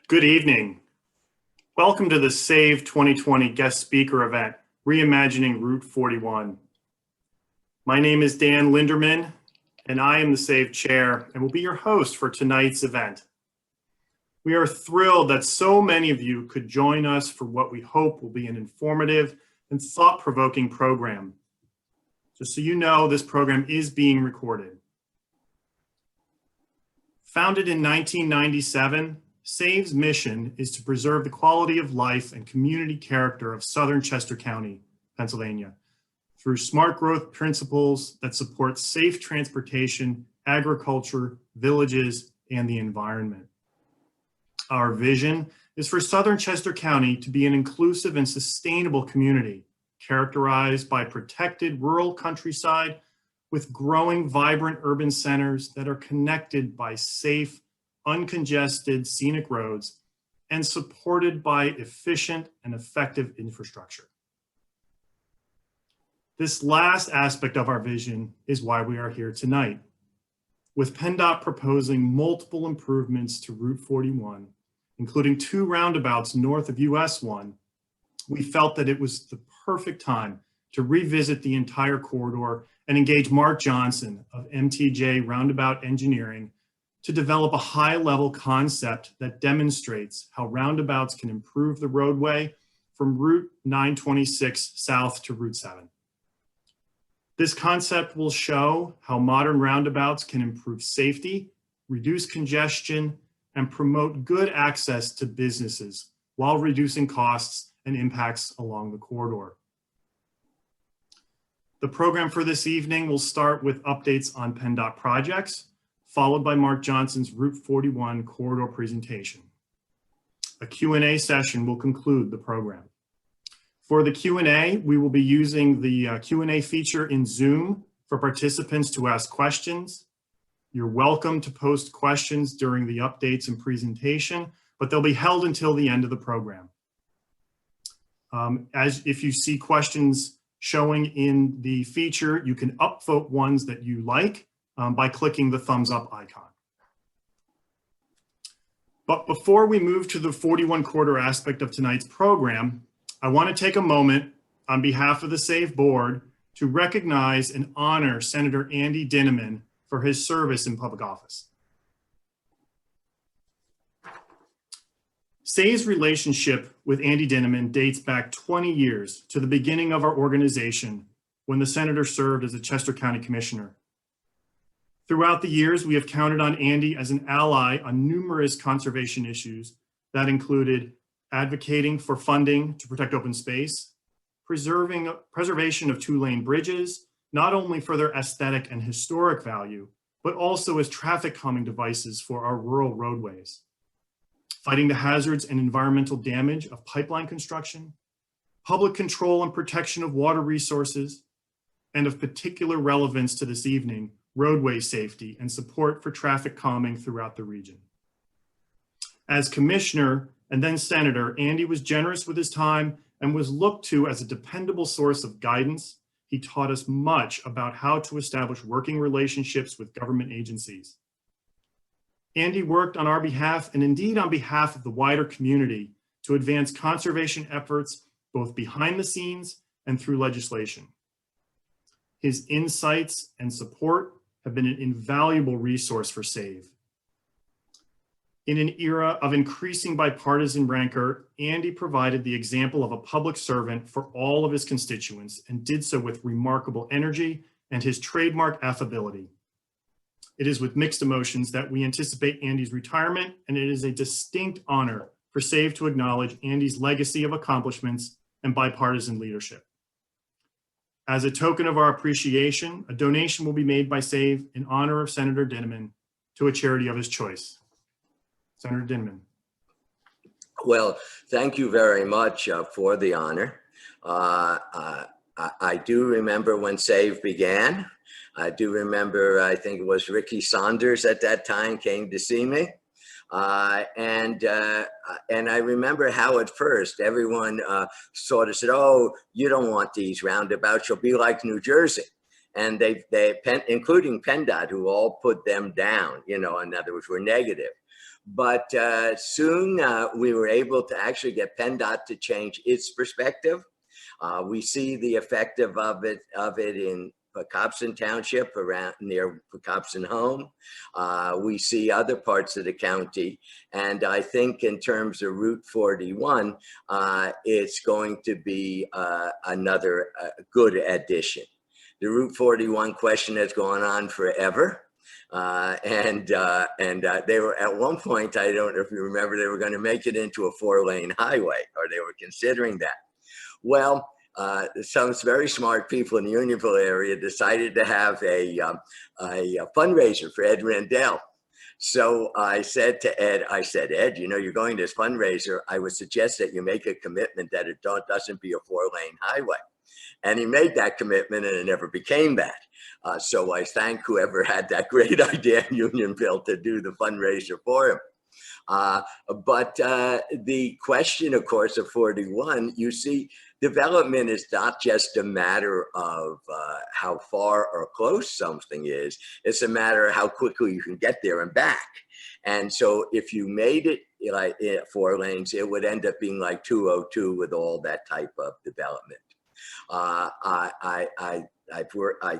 Good evening. Welcome to the S.A.V.E 2020 guest speaker event, Reimagining Route 41. My name is Dan Linderman, and I am the S.A.V.E chair and will be your host for tonight's event. We are thrilled that so many of you could join us for what we hope will be an informative and thought-provoking program. Just so you know, this program is being recorded. Founded in 1997, S.A.V.E.'s mission is to preserve the quality of life and community character of southern Chester County, Pennsylvania, through smart growth principles that support safe transportation, agriculture, villages, and the environment. Our vision is for southern Chester County to be an inclusive and sustainable community characterized by protected rural countryside with growing vibrant urban centers that are connected by safe, uncongested scenic roads and supported by efficient and effective infrastructure. This last aspect of our vision is why we are here tonight. With PennDOT proposing multiple improvements to Route 41, including 2 roundabouts north of US 1, we felt that it was the perfect time to revisit the entire corridor and engage Mark Johnson of MTJ Roundabout Engineering to develop a high-level concept that demonstrates how roundabouts can improve the roadway from Route 926 south to Route 7. This concept will show how modern roundabouts can improve safety, reduce congestion, and promote good access to businesses while reducing costs and impacts along the corridor. The program for this evening will start with updates on PennDOT projects, followed by Mark Johnson's Route 41 corridor presentation. A Q&A session will conclude the program. For the Q&A, we will be using the Q&A feature in Zoom for participants to ask questions. You're welcome to post questions during the updates and presentation, but they'll be held until the end of the program. If you see questions showing in the feature, you can upvote ones that you like by clicking the thumbs up icon. But before we move to the 41 corridor aspect of tonight's program, I want to take a moment on behalf of the S.A.V.E board to recognize and honor Senator Andy Dinneman for his service in public office. S.A.V.E.'s relationship with Andy Dinneman dates back 20 years to the beginning of our organization when the senator served as a Chester County Commissioner. Throughout the years, we have counted on Andy as an ally on numerous conservation issues that included advocating for funding to protect open space, preservation of 2-lane bridges, not only for their aesthetic and historic value, but also as traffic calming devices for our rural roadways, fighting the hazards and environmental damage of pipeline construction, public control and protection of water resources, and of particular relevance to this evening, roadway safety and support for traffic calming throughout the region. As commissioner and then senator, Andy was generous with his time and was looked to as a dependable source of guidance. He taught us much about how to establish working relationships with government agencies. Andy worked on our behalf and indeed on behalf of the wider community to advance conservation efforts both behind the scenes and through legislation. His insights and support have been an invaluable resource for S.A.V.E. In an era of increasing bipartisan rancor, Andy provided the example of a public servant for all of his constituents and did so with remarkable energy and his trademark affability. It is with mixed emotions that we anticipate Andy's retirement, and it is a distinct honor for S.A.V.E. to acknowledge Andy's legacy of accomplishments and bipartisan leadership. As a token of our appreciation, a donation will be made by S.A.V.E. in honor of Senator Dinneman to a charity of his choice. Senator Dinneman. Well, thank you very much for the honor. I do remember when S.A.V.E. began. I do remember, I think it was Ricky Saunders at that time came to see me. And I remember how at first everyone sort of said, oh, you don't want these roundabouts, you'll be like New Jersey. And including PennDOT, who all put them down, in other words, were negative. But soon we were able to actually get PennDOT to change its perspective. We see the effect of it in Pocopson Township, around near Pocopson Home. We see other parts of the county, and I think in terms of Route 41, it's going to be another good addition. The Route 41 question has gone on forever. And they were at one point, I don't know if you remember, they were going to make it into a 4-lane highway, or they were considering that. Well, some very smart people in the Unionville area decided to have a fundraiser for Ed Rendell. So I said to Ed, Ed, you're going to this fundraiser. I would suggest that you make a commitment that it doesn't be a 4-lane highway. And he made that commitment, and it never became that. So I thank whoever had that great idea in Unionville to do the fundraiser for him. But the question, of course, of 41, you see, development is not just a matter of how far or close something is. It's a matter of how quickly you can get there and back. And so if you made it like 4 lanes, it would end up being like 202 with all that type of development. I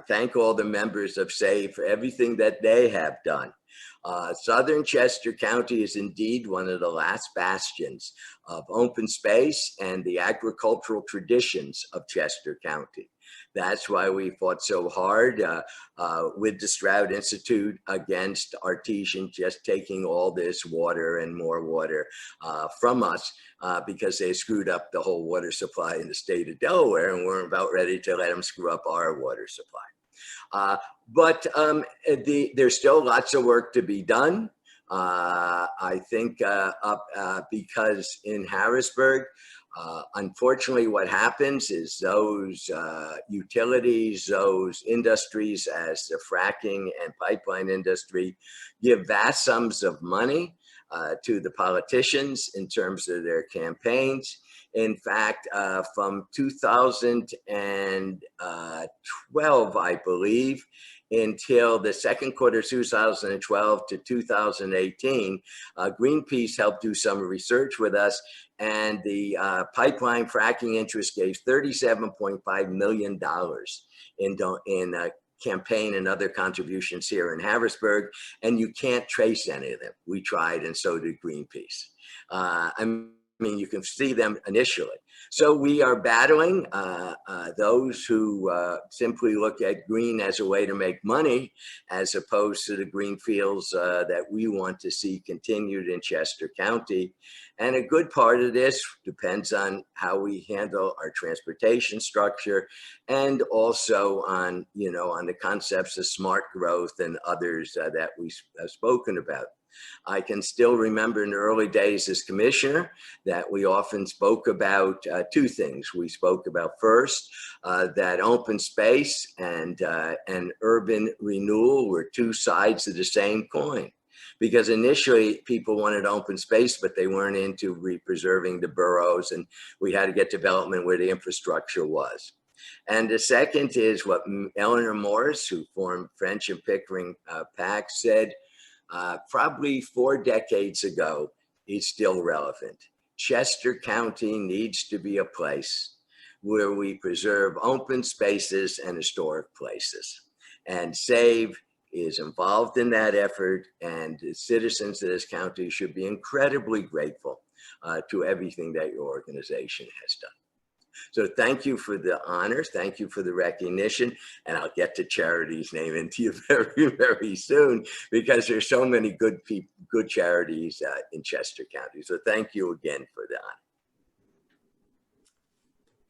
thank all the members of S.A.V.E. for everything that they have done. Southern Chester County is indeed one of the last bastions of open space and the agricultural traditions of Chester County. That's why we fought so hard with the Stroud Institute against Artesian just taking all this water and more water from us because they screwed up the whole water supply in the state of Delaware, and we're about ready to let them screw up our water supply. But there's still lots of work to be done. I think because in Harrisburg, unfortunately, what happens is those utilities, those industries, as the fracking and pipeline industry, give vast sums of money to the politicians in terms of their campaigns. In fact, from 2012, I believe, until the second quarter 2012 to 2018, Greenpeace helped do some research with us, and the pipeline fracking interest gave $37.5 million in campaign and other contributions here in Harrisburg, and you can't trace any of them. We tried, and so did Greenpeace. I mean, you can see them initially. So we are battling those who simply look at green as a way to make money, as opposed to the green fields that we want to see continued in Chester County. And a good part of this depends on how we handle our transportation structure, and also on, on the concepts of smart growth and others that we have spoken about. I can still remember in the early days as commissioner that we often spoke about two things. We spoke about first that open space and urban renewal were two sides of the same coin. Because initially people wanted open space, but they weren't into preserving the boroughs, and we had to get development where the infrastructure was. And the second is what Eleanor Morris, who formed French and Pickering PAC, said probably 4 decades ago. Is still relevant. Chester County needs to be a place where we preserve open spaces and historic places. And S.A.V.E. is involved in that effort, and the citizens of this county should be incredibly grateful to everything that your organization has done. So thank you for the honors. Thank you for the recognition. And I'll get to Charity's name into you very, very soon, because there's so many good people, good charities in Chester County. So thank you again for the honor.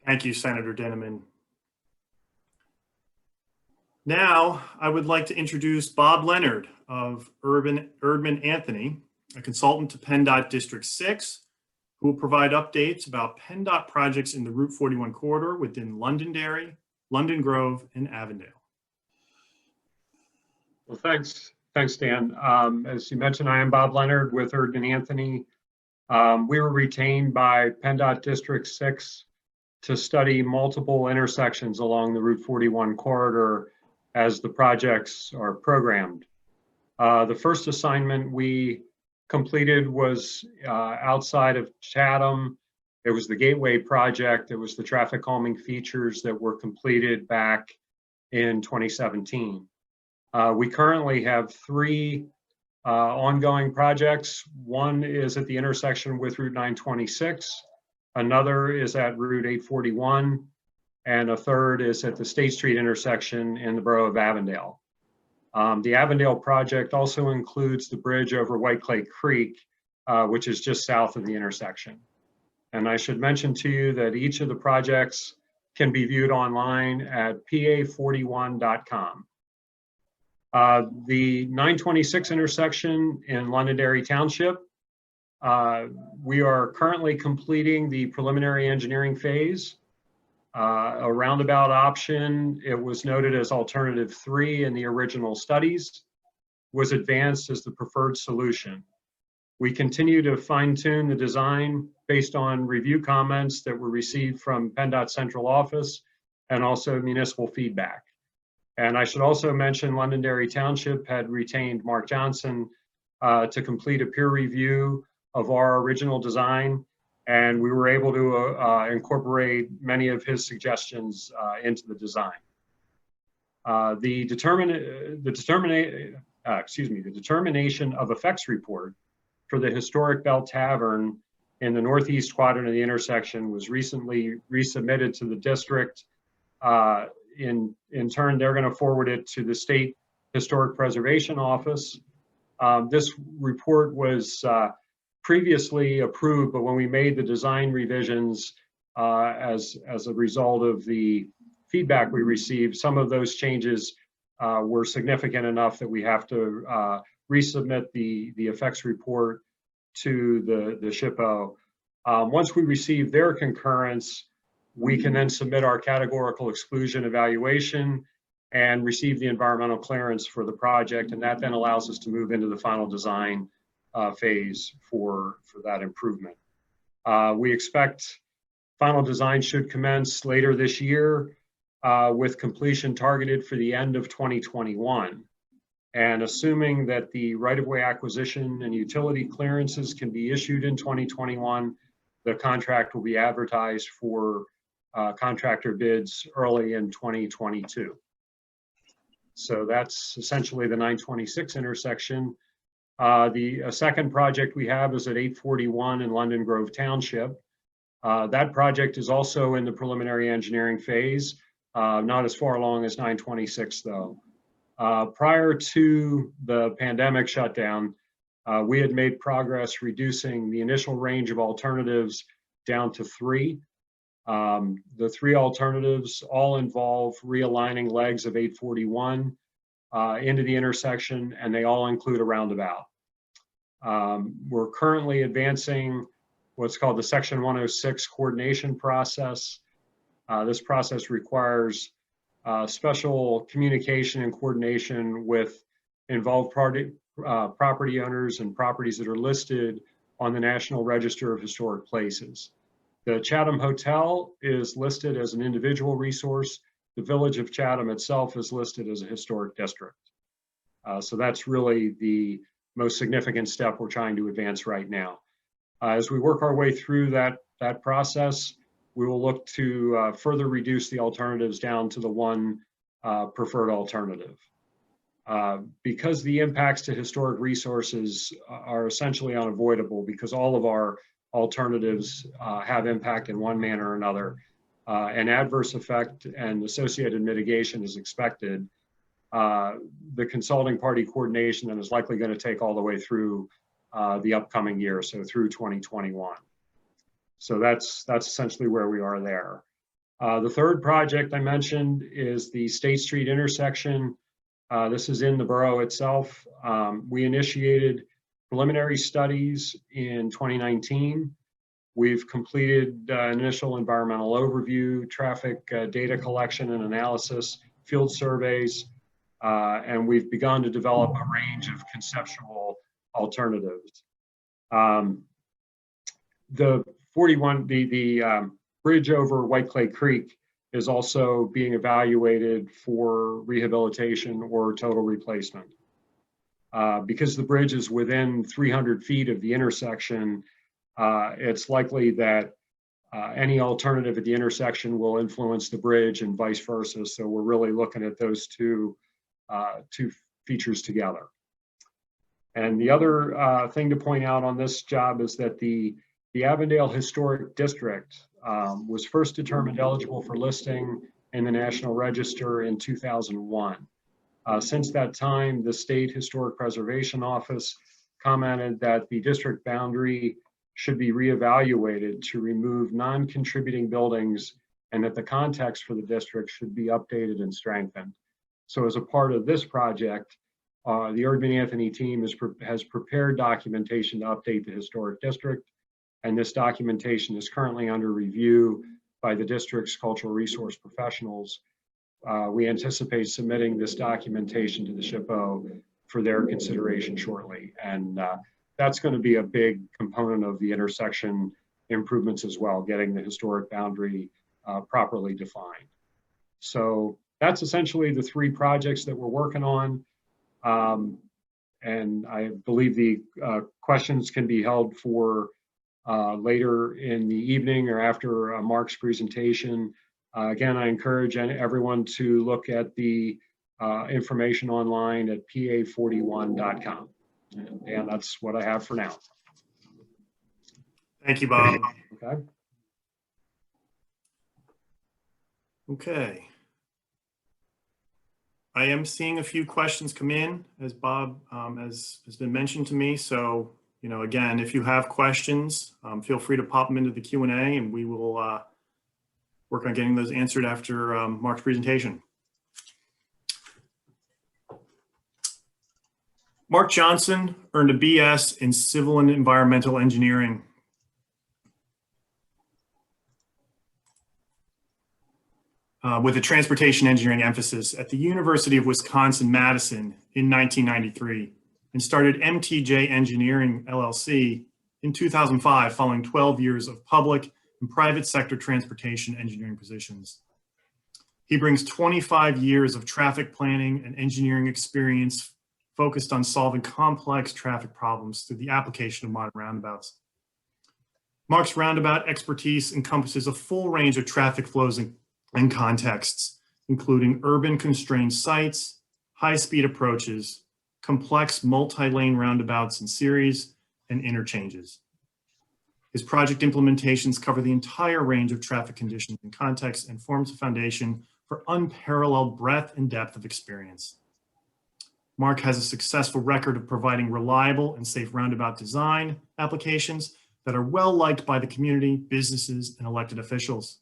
Thank you, Senator Dinneman. Now, I would like to introduce Bob Leonard of Erdman Anthony, a consultant to PennDOT District 6, who will provide updates about PennDOT projects in the Route 41 corridor within Londonderry, London Grove, and Avondale. Well, thanks, Dan. As you mentioned, I am Bob Leonard with Erdman Anthony. We were retained by PennDOT District 6 to study multiple intersections along the Route 41 corridor as the projects are programmed. The first assignment we completed was outside of Chatham. It was the Gateway project. It was the traffic calming features that were completed back in 2017. We currently have 3 ongoing projects. One is at the intersection with Route 926. Another is at Route 841. And a third is at the State Street intersection in the borough of Avondale. The Avondale project also includes the bridge over White Clay Creek, which is just south of the intersection. And I should mention to you that each of the projects can be viewed online at pa41.com. The 926 intersection in Londonderry Township, we are currently completing the preliminary engineering phase. A roundabout option, it was noted as alternative 3 in the original studies, was advanced as the preferred solution. We continue to fine tune the design based on review comments that were received from PennDOT central office and also municipal feedback. And I should also mention Londonderry Township had retained Mark Johnson to complete a peer review of our original design. And we were able to incorporate many of his suggestions into the design. The determination of effects report for the historic Bell Tavern in the northeast quadrant of the intersection was recently resubmitted to the district. In turn, they're going to forward it to the State Historic Preservation Office. This report was previously approved, but when we made the design revisions as a result of the feedback we received, some of those changes were significant enough that we have to resubmit the effects report to the SHPO. Once we receive their concurrence, we can then submit our categorical exclusion evaluation and receive the environmental clearance for the project, and that then allows us to move into the final design phase for that improvement. We expect final design should commence later this year with completion targeted for the end of 2021. And assuming that the right-of-way acquisition and utility clearances can be issued in 2021, the contract will be advertised for contractor bids early in 2022. So that's essentially the 926 intersection. The second project we have is at 841 in London Grove Township. That project is also in the preliminary engineering phase, not as far along as 926 though. Prior to the pandemic shutdown, we had made progress reducing the initial range of alternatives down to 3. The 3 alternatives all involve realigning legs of 841 into the intersection, and they all include a roundabout. We're currently advancing what's called the Section 106 coordination process. This process requires special communication and coordination with involved property owners and properties that are listed on the National Register of Historic Places. The Chatham Hotel is listed as an individual resource. The Village of Chatham itself is listed as a historic district. So that's really the most significant step we're trying to advance right now. As we work our way through that process, we will look to further reduce the alternatives down to the 1 preferred alternative. Because the impacts to historic resources are essentially unavoidable because all of our alternatives have impact in one manner or another, an adverse effect and associated mitigation is expected. The consulting party coordination then is likely going to take all the way through the upcoming year, so through 2021. So that's essentially where we are there. The third project I mentioned is the State Street intersection. This is in the borough itself. We initiated preliminary studies in 2019. We've completed initial environmental overview, traffic data collection and analysis, field surveys, and we've begun to develop a range of conceptual alternatives. The bridge over White Clay Creek is also being evaluated for rehabilitation or total replacement. Because the bridge is within 300 feet of the intersection, it's likely that any alternative at the intersection will influence the bridge and vice versa. So we're really looking at those two features together. And the other thing to point out on this job is that the Avondale Historic District was first determined eligible for listing in the National Register in 2001. Since that time, the State Historic Preservation Office commented that the district boundary should be reevaluated to remove non-contributing buildings and that the context for the district should be updated and strengthened. So as a part of this project, the Erdman Anthony team has prepared documentation to update the historic district, and this documentation is currently under review by the district's cultural resource professionals. We anticipate submitting this documentation to the SHPO for their consideration shortly, and that's going to be a big component of the intersection improvements as well, getting the historic boundary properly defined. So that's essentially the three projects that we're working on. And I believe the questions can be held for later in the evening or after Mark's presentation. Again, I encourage everyone to look at the information online at pa41.com. And that's what I have for now. Thank you, Bob. Okay. Okay. I am seeing a few questions come in, as Bob has been mentioned to me. So, again, if you have questions, feel free to pop them into the Q&A, and we will work on getting those answered after Mark's presentation. Mark Johnson earned a BS in Civil and Environmental Engineering. With a transportation engineering emphasis at the University of Wisconsin-Madison in 1993, and started MTJ Engineering, LLC in 2005, following 12 years of public and private sector transportation engineering positions. He brings 25 years of traffic planning and engineering experience focused on solving complex traffic problems through the application of modern roundabouts. Mark's roundabout expertise encompasses a full range of traffic flows and contexts, including urban constrained sites, high-speed approaches, complex multi-lane roundabouts in series, and interchanges. His project implementations cover the entire range of traffic conditions and contexts and forms a foundation for unparalleled breadth and depth of experience. Mark has a successful record of providing reliable and safe roundabout design applications that are well liked by the community, businesses, and elected officials.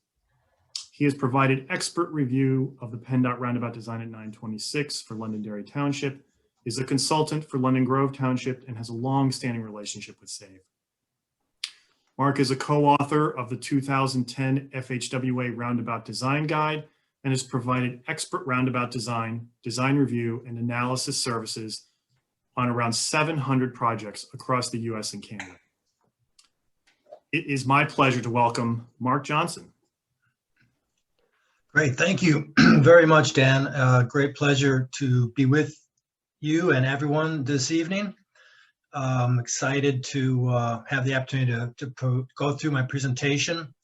He has provided expert review of the PennDOT roundabout design at 926 for Londonderry Township, is a consultant for London Grove Township, and has a long-standing relationship with S.A.V.E. Mark is a co-author of the 2010 FHWA Roundabout Design Guide and has provided expert roundabout design, design review, and analysis services on around 700 projects across the US and Canada. It is my pleasure to welcome Mark Johnson. Great, thank you very much, Dan. Great pleasure to be with you and everyone this evening. I'm excited to have the opportunity to go through my presentation.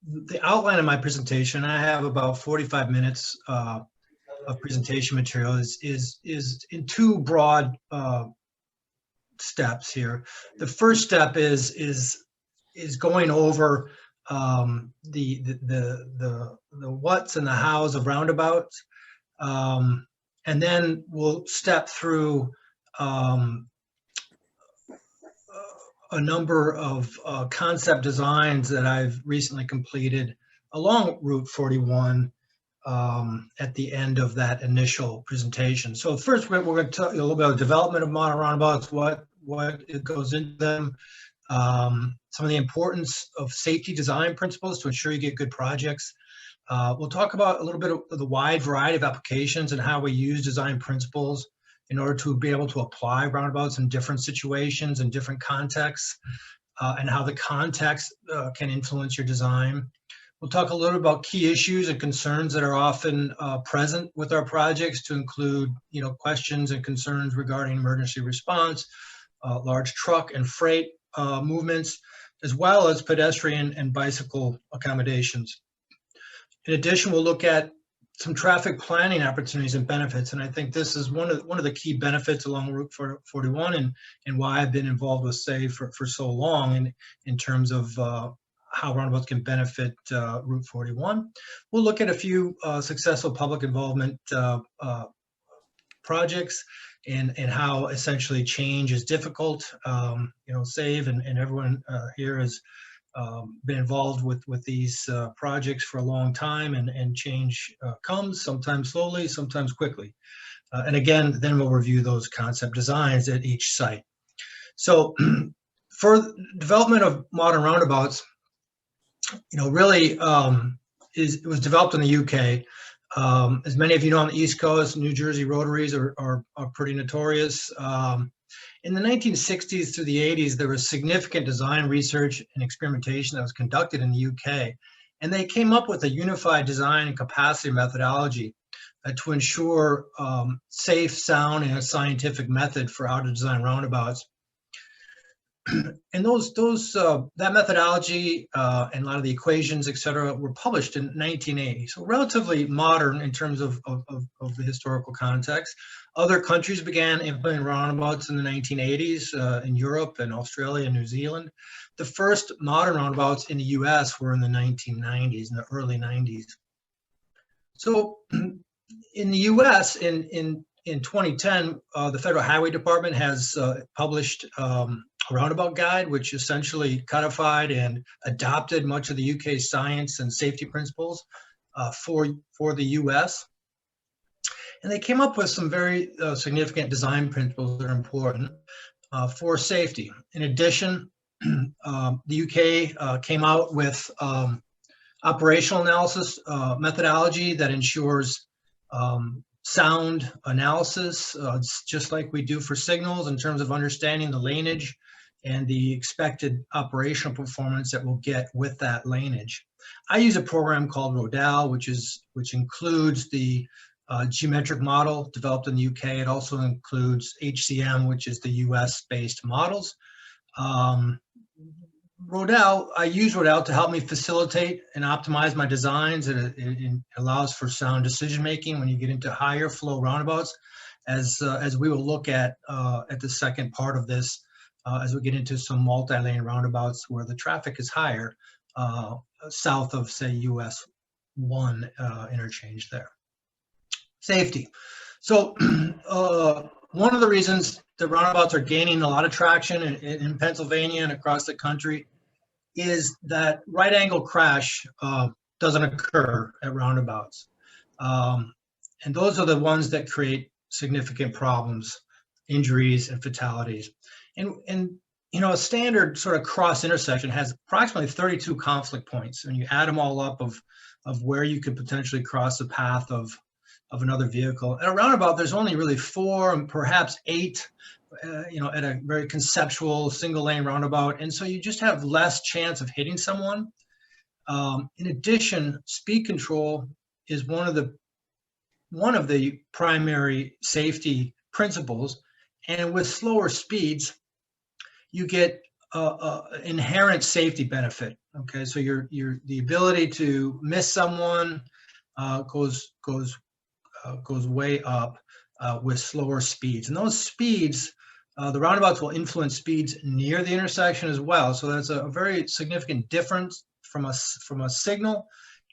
The outline of my presentation, I have about 45 minutes of presentation material, is in two broad steps here. The first step is going over the what's and the hows of roundabouts, and then we'll step through a number of concept designs that I've recently completed along Route 41 at the end of that initial presentation. So first, we're going to tell you a little bit about development of modern roundabouts, what it goes into them, some of the importance of safety design principles to ensure you get good projects. We'll talk about a little bit of the wide variety of applications and how we use design principles in order to be able to apply roundabouts in different situations and different contexts, and how the context can influence your design. We'll talk a little about key issues and concerns that are often present with our projects, to include, questions and concerns regarding emergency response, large truck and freight movements, as well as pedestrian and bicycle accommodations. In addition, we'll look at some traffic planning opportunities and benefits, and I think this is one of the key benefits along Route 41, and why I've been involved with S.A.V.E. for so long, in terms of how roundabouts can benefit Route 41. We'll look at a few successful public involvement projects, and how essentially change is difficult. S.A.V.E. and everyone here has been involved with these projects for a long time, and change comes sometimes slowly, sometimes quickly. And again, then we'll review those concept designs at each site. So for development of modern roundabouts, really it was developed in the UK. As many of you know, on the East Coast, New Jersey rotaries are pretty notorious. In the 1960s through the 80s, there was significant design research and experimentation that was conducted in the UK. And they came up with a unified design and capacity methodology to ensure safe, sound, and a scientific method for how to design roundabouts. And that methodology and a lot of the equations, et cetera, were published in 1980. So relatively modern in terms of the historical context. Other countries began implementing roundabouts in the 1980s in Europe and Australia and New Zealand. The first modern roundabouts in the US were in the 1990s, in the early 90s. So in the US, in 2010, the Federal Highway Department has published a roundabout guide, which essentially codified and adopted much of the UK science and safety principles for the US. And they came up with some very significant design principles that are important for safety. In addition, the UK came out with operational analysis methodology that ensures sound analysis, just like we do for signals, in terms of understanding the language and the expected operational performance that we'll get with that language. I use a program called Rodel, which includes the geometric model developed in the UK. It also includes HCM, which is the US-based models. I use Rodel to help me facilitate and optimize my designs. It allows for sound decision-making when you get into higher flow roundabouts, as we will look at the second part of this, as we get into some multi-lane roundabouts where the traffic is higher, south of, say, US 1 interchange there. Safety. So one of the reasons the roundabouts are gaining a lot of traction in Pennsylvania and across the country is that right angle crash doesn't occur at roundabouts. And those are the ones that create significant problems, injuries, and fatalities. And a standard sort of cross intersection has approximately 32 conflict points. When you add them all up of where you could potentially cross the path of another vehicle. At a roundabout, there's only really 4 and perhaps 8, at a very conceptual single lane roundabout. And so you just have less chance of hitting someone. In addition, speed control is one of the primary safety principles. And with slower speeds, you get inherent safety benefit. Okay, so the ability to miss someone goes way up with slower speeds. And those speeds, the roundabouts will influence speeds near the intersection as well. So that's a very significant difference from a signal,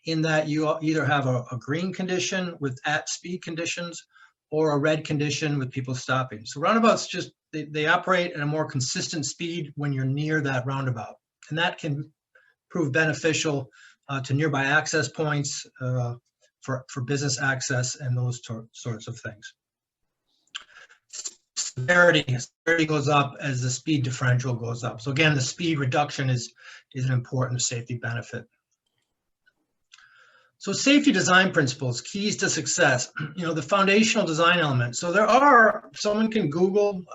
in that you either have a green condition with at-speed conditions or a red condition with people stopping. So roundabouts they operate at a more consistent speed when you're near that roundabout. And that can prove beneficial to nearby access points, for business access and those sorts of things. Severity goes up as the speed differential goes up. So again, the speed reduction is an important safety benefit. So safety design principles, keys to success, the foundational design elements. So someone can Google,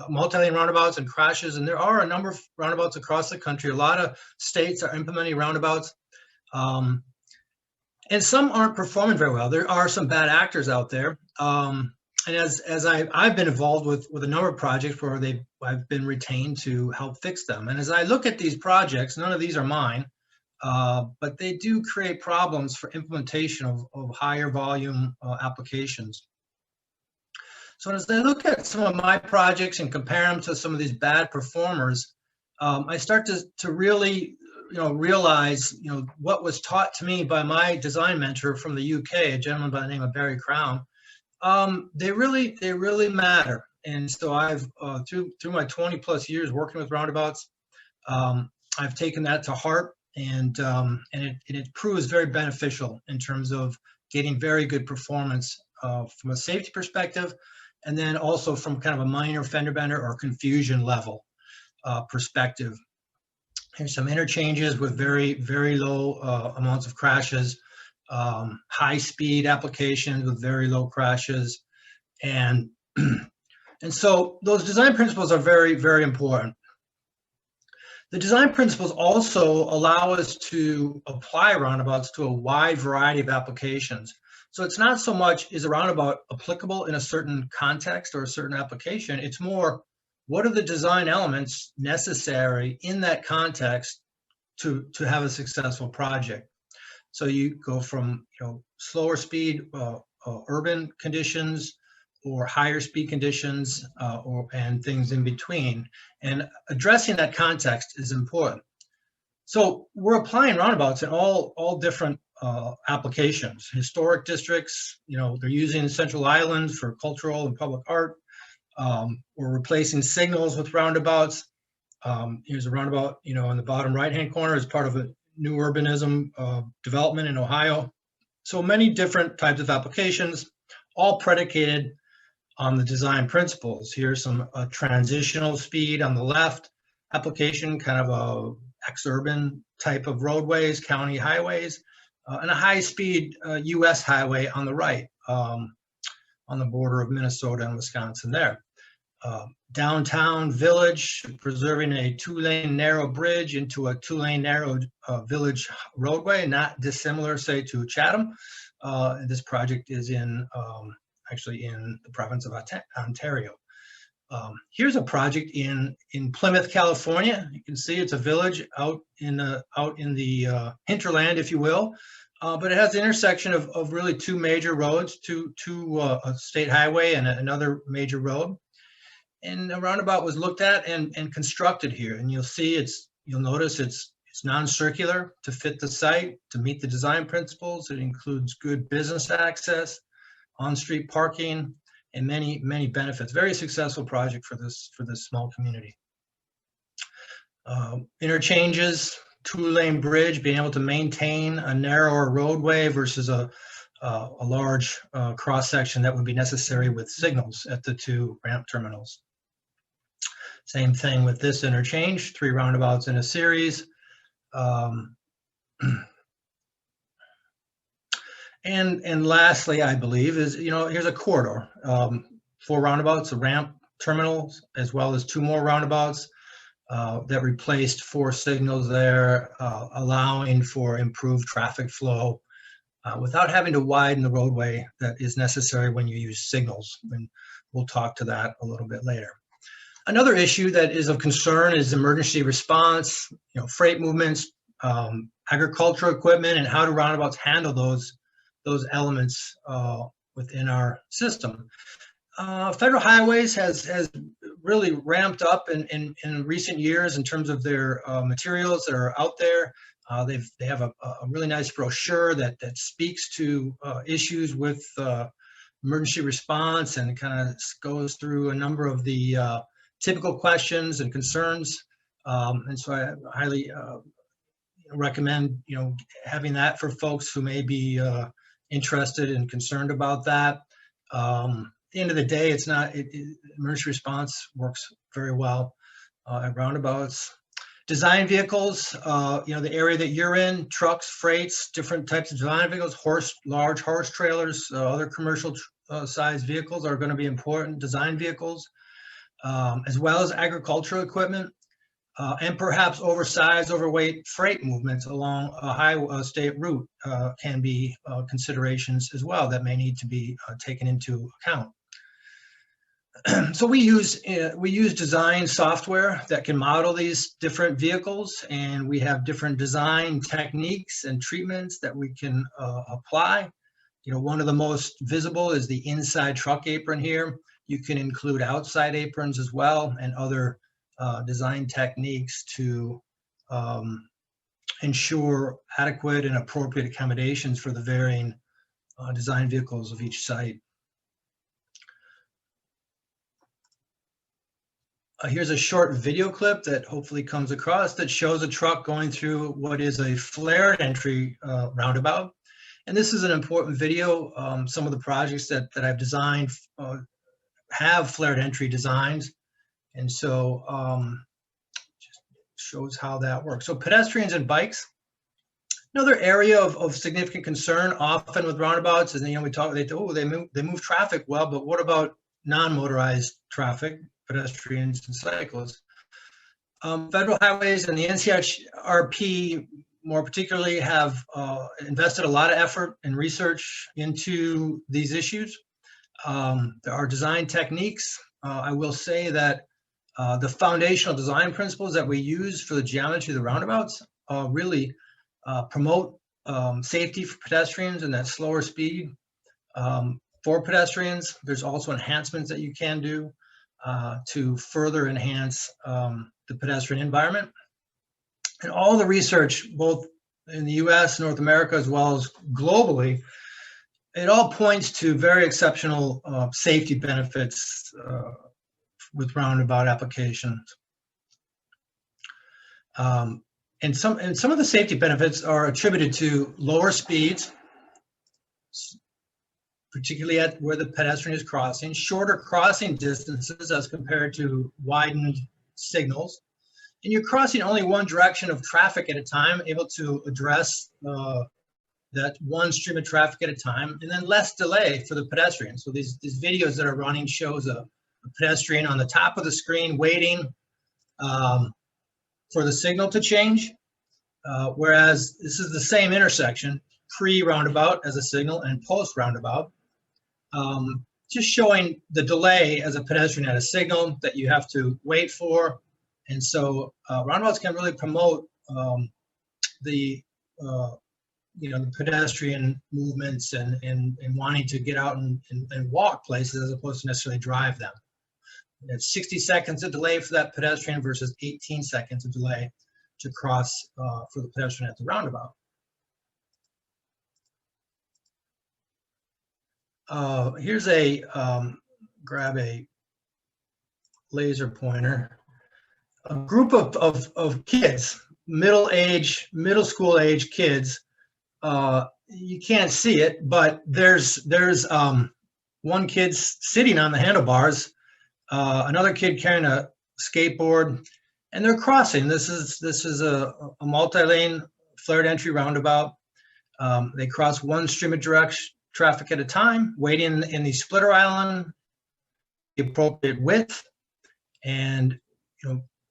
multi-lane roundabouts and crashes, and there are a number of roundabouts across the country. A lot of states are implementing roundabouts. And some aren't performing very well. There are some bad actors out there. And as I've been involved with a number of projects where I've been retained to help fix them. And as I look at these projects, none of these are mine, but they do create problems for implementation of higher volume applications. So as I look at some of my projects and compare them to some of these bad performers, I start to really realize what was taught to me by my design mentor from the UK, a gentleman by the name of Barry Crown. They really matter. And so I've through my 20 plus years working with roundabouts, I've taken that to heart, and it proves very beneficial in terms of getting very good performance from a safety perspective, and then also from kind of a minor fender bender or confusion level perspective. Here's some interchanges with very low amounts of crashes, high speed applications with very low crashes, and so those design principles are very important. The design principles also allow us to apply roundabouts to a wide variety of applications. So it's not so much is a roundabout applicable in a certain context or a certain application, it's more what are the design elements necessary in that context to have a successful project. So you go from slower speed urban conditions or higher speed conditions and things in between, and addressing that context is important. So we're applying roundabouts in all different applications. Historic districts, they're using Central Island for cultural and public art. We're replacing signals with roundabouts. Here's a roundabout, in the bottom right-hand corner as part of a new urbanism development in Ohio. So many different types of applications, all predicated on the design principles. Here's some transitional speed on the left application, kind of a ex-urban type of roadways, county highways, and a high-speed U.S. highway on the right, on the border of Minnesota and Wisconsin there. Downtown village, preserving a 2-lane narrow bridge into a 2-lane narrow village roadway, not dissimilar, say, to Chatham. This project is actually in the province of Ontario. Here's a project in Plymouth, California. You can see it's a village out in the hinterland, if you will, but it has the intersection of really two major roads, a state highway and another major road. And the roundabout was looked at and constructed here, and you'll notice it's non-circular to fit the site, to meet the design principles. It includes good business access, on-street parking, and many benefits. Very successful project for this small community. Interchanges, 2-lane bridge, being able to maintain a narrower roadway versus a large cross section that would be necessary with signals at the 2 ramp terminals. Same thing with this interchange, 3 roundabouts in a series. And lastly, I believe is, here's a corridor, 4 roundabouts, a ramp terminals, as well as 2 more roundabouts that replaced 4 signals there, allowing for improved traffic flow without having to widen the roadway that is necessary when you use signals. And we'll talk to that a little bit later. Another issue that is of concern is emergency response, freight movements, agricultural equipment, and how do roundabouts handle those elements within our system. Federal Highways has really ramped up in recent years in terms of their materials that are out there. They have a really nice brochure that speaks to issues with emergency response, and kind of goes through a number of the typical questions and concerns. And so I highly recommend having that for folks who may be interested and concerned about that. At the end of the day, emergency response works very well at roundabouts. Design vehicles, the area that you're in, trucks, freights, different types of design vehicles, large horse trailers, other commercial size vehicles are going to be important design vehicles, as well as agricultural equipment. and perhaps oversized, overweight freight movements along a state route can be considerations as well that may need to be taken into account. So we use design software that can model these different vehicles, and we have different design techniques and treatments that we can apply. You know, one of the most visible is the inside truck apron here. You can include outside aprons as well, and other design techniques to ensure adequate and appropriate accommodations for the varying design vehicles of each site. Here's a short video clip that hopefully comes across that shows a truck going through what is a flared entry roundabout. And this is an important video. Some of the projects that I've designed have flared entry designs. And so just shows how that works. So pedestrians and bikes. Another area of significant concern often with roundabouts is, you know, they move traffic well, but what about non-motorized traffic, pedestrians and cyclists? Federal highways and the NCRP more particularly have invested a lot of effort and research into these issues. There are design techniques. I will say that the foundational design principles that we use for the geometry of the roundabouts really promote safety for pedestrians and that slower speed for pedestrians. There's also enhancements that you can do to further enhance the pedestrian environment. And all the research, both in the US, North America, as well as globally, it all points to very exceptional safety benefits with roundabout applications. And some of the safety benefits are attributed to lower speeds, particularly at where the pedestrian is crossing, shorter crossing distances as compared to widened signals. And you're crossing only one direction of traffic at a time, able to address that one stream of traffic at a time, and then less delay for the pedestrian. So these videos that are running shows a pedestrian on the top of the screen waiting for the signal to change, whereas this is the same intersection, pre-roundabout as a signal and post-roundabout, just showing the delay as a pedestrian at a signal that you have to wait for. And so roundabouts can really promote the pedestrian movements and wanting to get out and walk places as opposed to necessarily drive them. It's 60 seconds of delay for that pedestrian versus 18 seconds of delay to cross for the pedestrian at the roundabout. Here's a, grab a laser pointer. A group of kids, middle school age kids. You can't see it, but there's one kid sitting on the handlebars, another kid carrying a skateboard, and they're crossing. This is a multi-lane flared entry roundabout. They cross one stream of traffic at a time, waiting in the splitter island, the appropriate width, and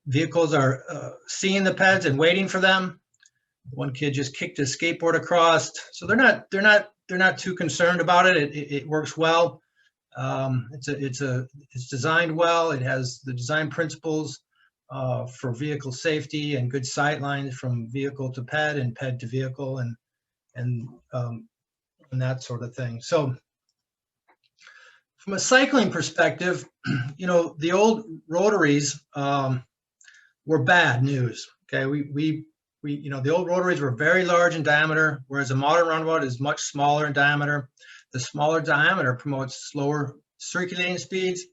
vehicles are seeing the peds and waiting for them. One kid just kicked his skateboard across, so they're not too concerned about it. It works well. It's designed well. It has the design principles for vehicle safety and good sight lines from vehicle to ped and ped to vehicle and that sort of thing. So from a cycling perspective, the old rotaries were bad news. Okay, the old rotaries were very large in diameter, whereas a modern roundabout is much smaller in diameter. The smaller diameter promotes slower circulating speeds.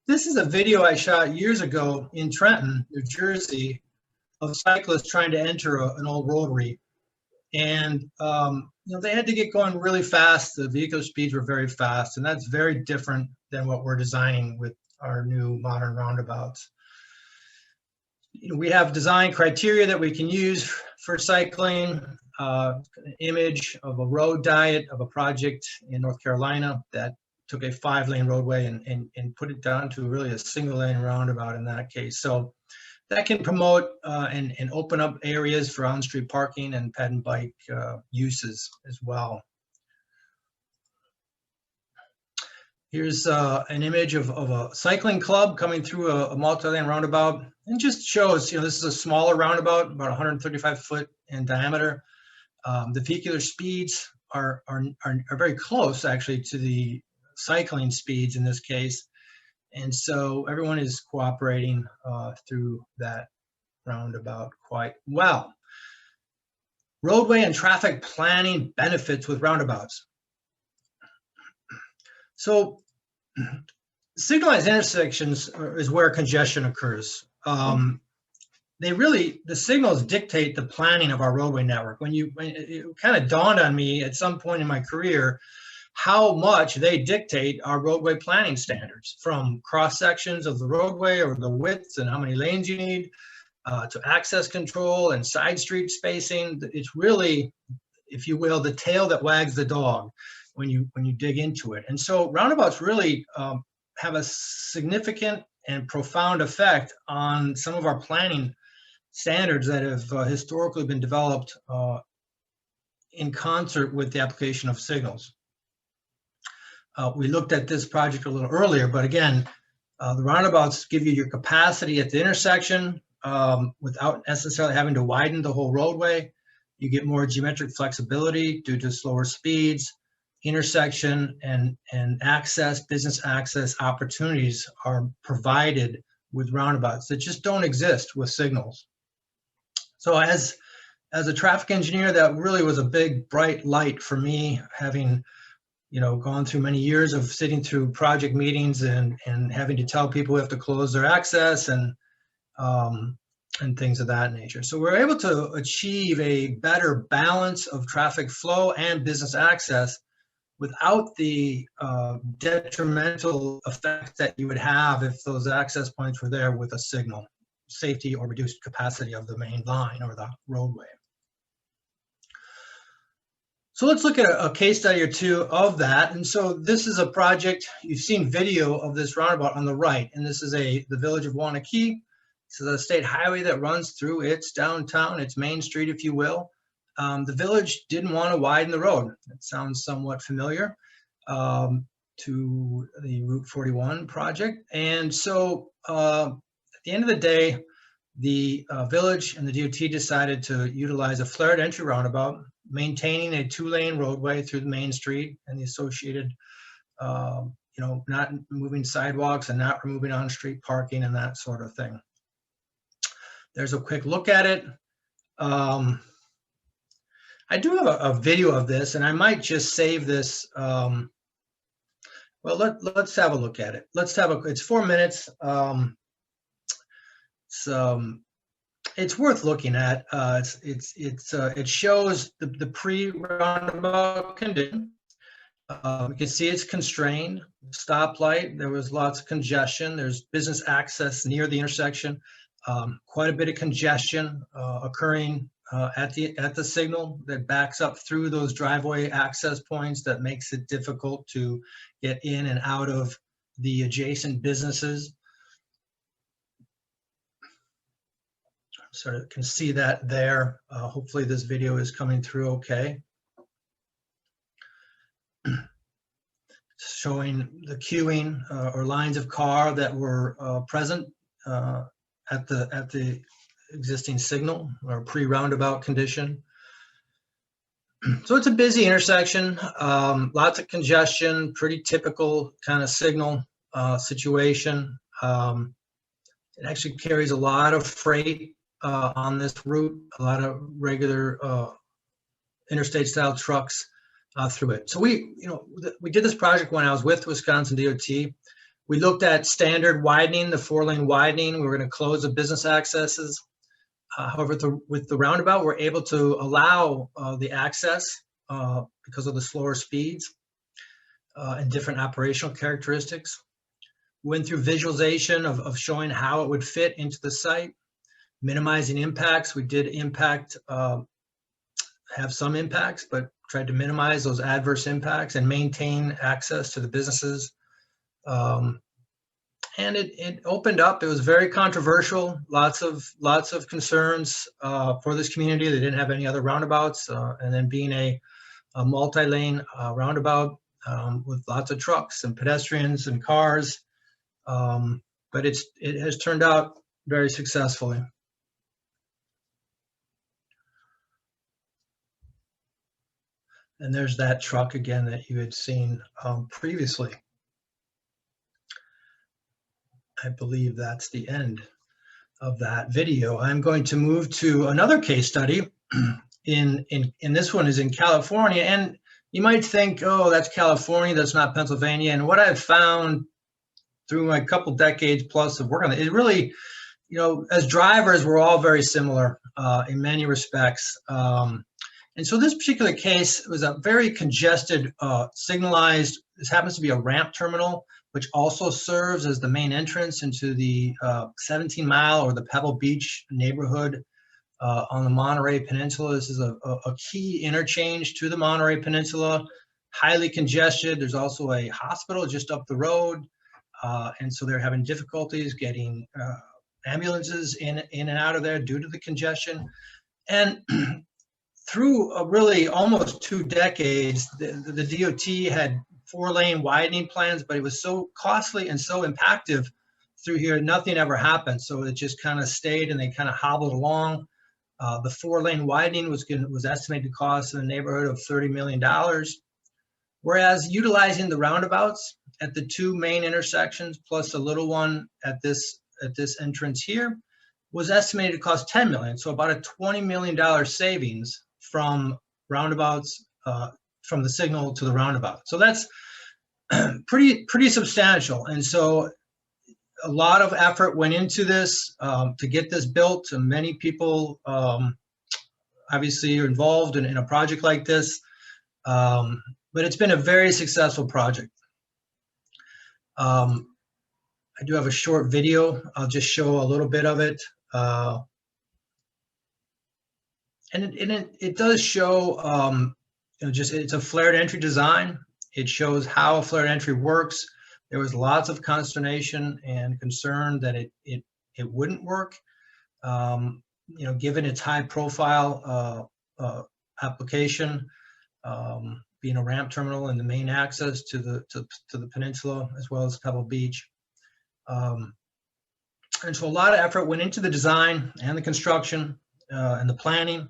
This is a video I shot years ago in Trenton, New Jersey, of cyclists trying to enter an old rotary. And they had to get going really fast. The vehicle speeds were very fast, and that's very different than what we're designing with our new modern roundabouts. We have design criteria that we can use for cycling. An image of a road diet of a project in North Carolina that took a 5-lane roadway and put it down to really a single lane roundabout in that case. So that can promote and open up areas for on-street parking and ped and bike uses as well. Here's an image of a cycling club coming through a multi-lane roundabout, and just shows, this is a smaller roundabout, about 135 foot in diameter. The vehicular speeds are very close, actually, to the cycling speeds in this case. And so everyone is cooperating through that roundabout quite well. Roadway and traffic planning benefits with roundabouts. So signalized intersections is where congestion occurs. The signals dictate the planning of our roadway network. It kind of dawned on me at some point in my career how much they dictate our roadway planning standards, from cross sections of the roadway or the widths and how many lanes you need, to access control and side street spacing. It's really, if you will, the tail that wags the dog when you dig into it. And so roundabouts really have a significant and profound effect on some of our planning standards that have historically been developed in concert with the application of signals. We looked at this project a little earlier, but again, the roundabouts give you your capacity at the intersection without necessarily having to widen the whole roadway. You get more geometric flexibility due to slower speeds. Intersection and access, business access opportunities are provided with roundabouts that just don't exist with signals. So as a traffic engineer, that really was a big bright light for me, having gone through many years of sitting through project meetings and having to tell people we have to close their access and things of that nature. So we're able to achieve a better balance of traffic flow and business access without the detrimental effect that you would have if those access points were there with a signal, safety or reduced capacity of the main line or the roadway. So let's look at a case study or two of that. And so this is a project, you've seen video of this roundabout on the right, and this is the village of Wanakee. This is a state highway that runs through its downtown, its main street, if you will. The village didn't want to widen the road. That sounds somewhat familiar to the Route 41 project. And so at the end of the day, the village and the DOT decided to utilize a flared entry roundabout, maintaining a 2-lane roadway through the main street and the associated, not moving sidewalks and not removing on-street parking and that sort of thing. There's a quick look at it. I do have a video of this, and I might just save this. Well, let's have a look at it. It's 4 minutes. It's worth looking at. It shows the pre-roundabout condition. You can see it's constrained. Stoplight. There was lots of congestion. There's business access near the intersection. Quite a bit of congestion occurring at the signal that backs up through those driveway access points that makes it difficult to get in and out of the adjacent businesses. Sort of can see that there. Hopefully this video is coming through okay. Showing the queuing or lines of car that were present at the existing signal or pre-roundabout condition. So it's a busy intersection, lots of congestion, pretty typical kind of signal situation. It actually carries a lot of freight on this route, a lot of regular interstate style trucks through it. So we did this project when I was with Wisconsin DOT. We looked at standard widening, the 4-lane widening. We were going to close the business accesses. However, with the roundabout, we're able to allow the access because of the slower speeds and different operational characteristics. We went through visualization of showing how it would fit into the site, minimizing impacts. We did have some impacts, but tried to minimize those adverse impacts and maintain access to the businesses. And it opened up. It was very controversial. Lots of concerns for this community. They didn't have any other roundabouts, and then being a multi-lane roundabout with lots of trucks and pedestrians and cars, but it has turned out very successfully. And there's that truck again that you had seen previously. I believe that's the end of that video. I'm going to move to another case study. In this one is in California, and you might think, oh, that's California, that's not Pennsylvania. And what I've found through my couple decades plus of work on it, it really, you know, as drivers, we're all very similar in many respects. And so this particular case was a very congested, signalized, this happens to be a ramp terminal, which also serves as the main entrance into the 17 Mile or the Pebble Beach neighborhood on the Monterey Peninsula. This is a key interchange to the Monterey Peninsula, highly congested. There's also a hospital just up the road. And so they're having difficulties getting ambulances in and out of there due to the congestion. And through really almost 2 decades, the DOT had 4-lane widening plans, but it was so costly and so impactive through here, nothing ever happened. So it just kind of stayed and they kind of hobbled along. The 4-lane widening was estimated to cost in the neighborhood of $30 million. Whereas utilizing the roundabouts at the 2 main intersections plus a little one at this entrance here was estimated to cost $10 million. So about a $20 million savings from roundabouts, from the signal to the roundabout. So that's pretty substantial. And so a lot of effort went into this to get this built, and many people obviously are involved in a project like this. But it's been a very successful project. I do have a short video. I'll just show a little bit of it. And it does show, you know, just it's a flared entry design. It shows how a flared entry works. There was lots of consternation and concern that it wouldn't work, you know, given its high profile application, being a ramp terminal and the main access to the peninsula as well as Pebble Beach. And so a lot of effort went into the design and the construction and the planning,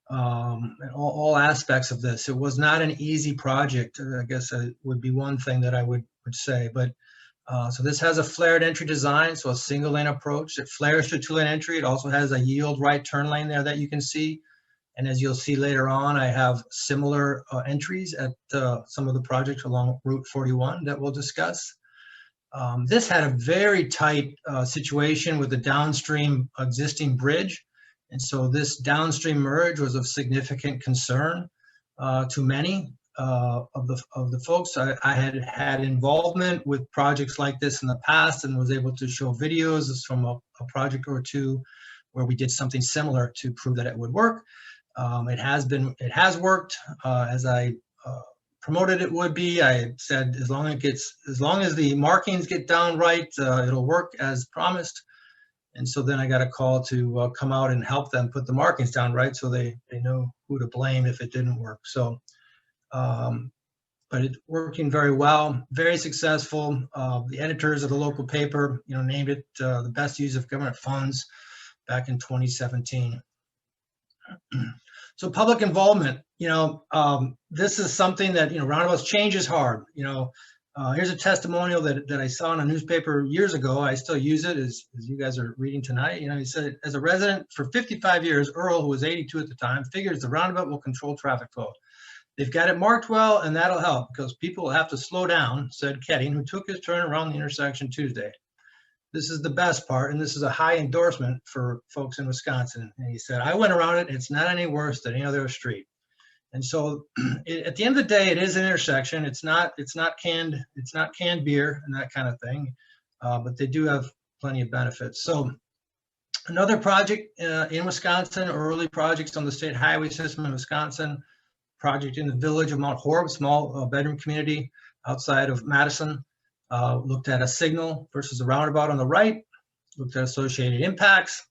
and all aspects of this. It was not an easy project, I guess would be one thing that I would say. But so this has a flared entry design, so a single lane approach. It flares to 2-lane entry. It also has a yield right turn lane there that you can see. And as you'll see later on, I have similar entries at some of the projects along Route 41 that we'll discuss. This had a very tight situation with the downstream existing bridge. And so this downstream merge was of significant concern to many of the folks. I had involvement with projects like this in the past and was able to show videos from a project or two where we did something similar to prove that it would work. It has worked as I promoted it would be. I said as long as the markings get down right, it'll work as promised. And so then I got a call to come out and help them put the markings down right, so they know who to blame if it didn't work. So, but it's working very well, very successful. The editors of the local paper, you know, named it the best use of government funds back in 2017. So public involvement, you know, this is something that, you know, roundabouts change is hard. You know, here's a testimonial that I saw in a newspaper years ago. I still use it as you guys are reading tonight. You know, he said, as a resident for 55 years, Earl, who was 82 at the time, figures the roundabout will control traffic flow. They've got it marked well, and that'll help because people will have to slow down, said Ketting, who took his turn around the intersection Tuesday. This is the best part, and this is a high endorsement for folks in Wisconsin. And he said, I went around it, it's not any worse than any other street. And so at the end of the day, it is an intersection. It's not canned beer and that kind of thing, but they do have plenty of benefits. So another project in Wisconsin, early projects on the state highway system in Wisconsin, project in the village of Mount Horeb, small bedroom community outside of Madison. looked at a signal versus a roundabout on the right, looked at associated impacts.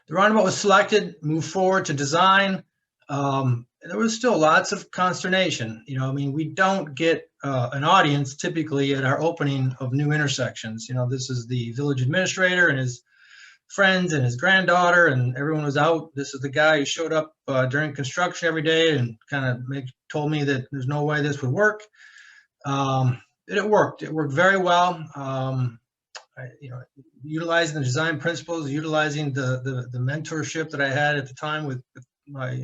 The roundabout was selected, moved forward to design. There was still lots of consternation. You know, I mean, we don't get an audience typically at our opening of new intersections. You know, this is the village administrator and his friends and his granddaughter, and everyone was out. This is the guy who showed up during construction every day and kind of told me that there's no way this would work. It worked. It worked very well. You know, utilizing the design principles, utilizing the mentorship that I had at the time with my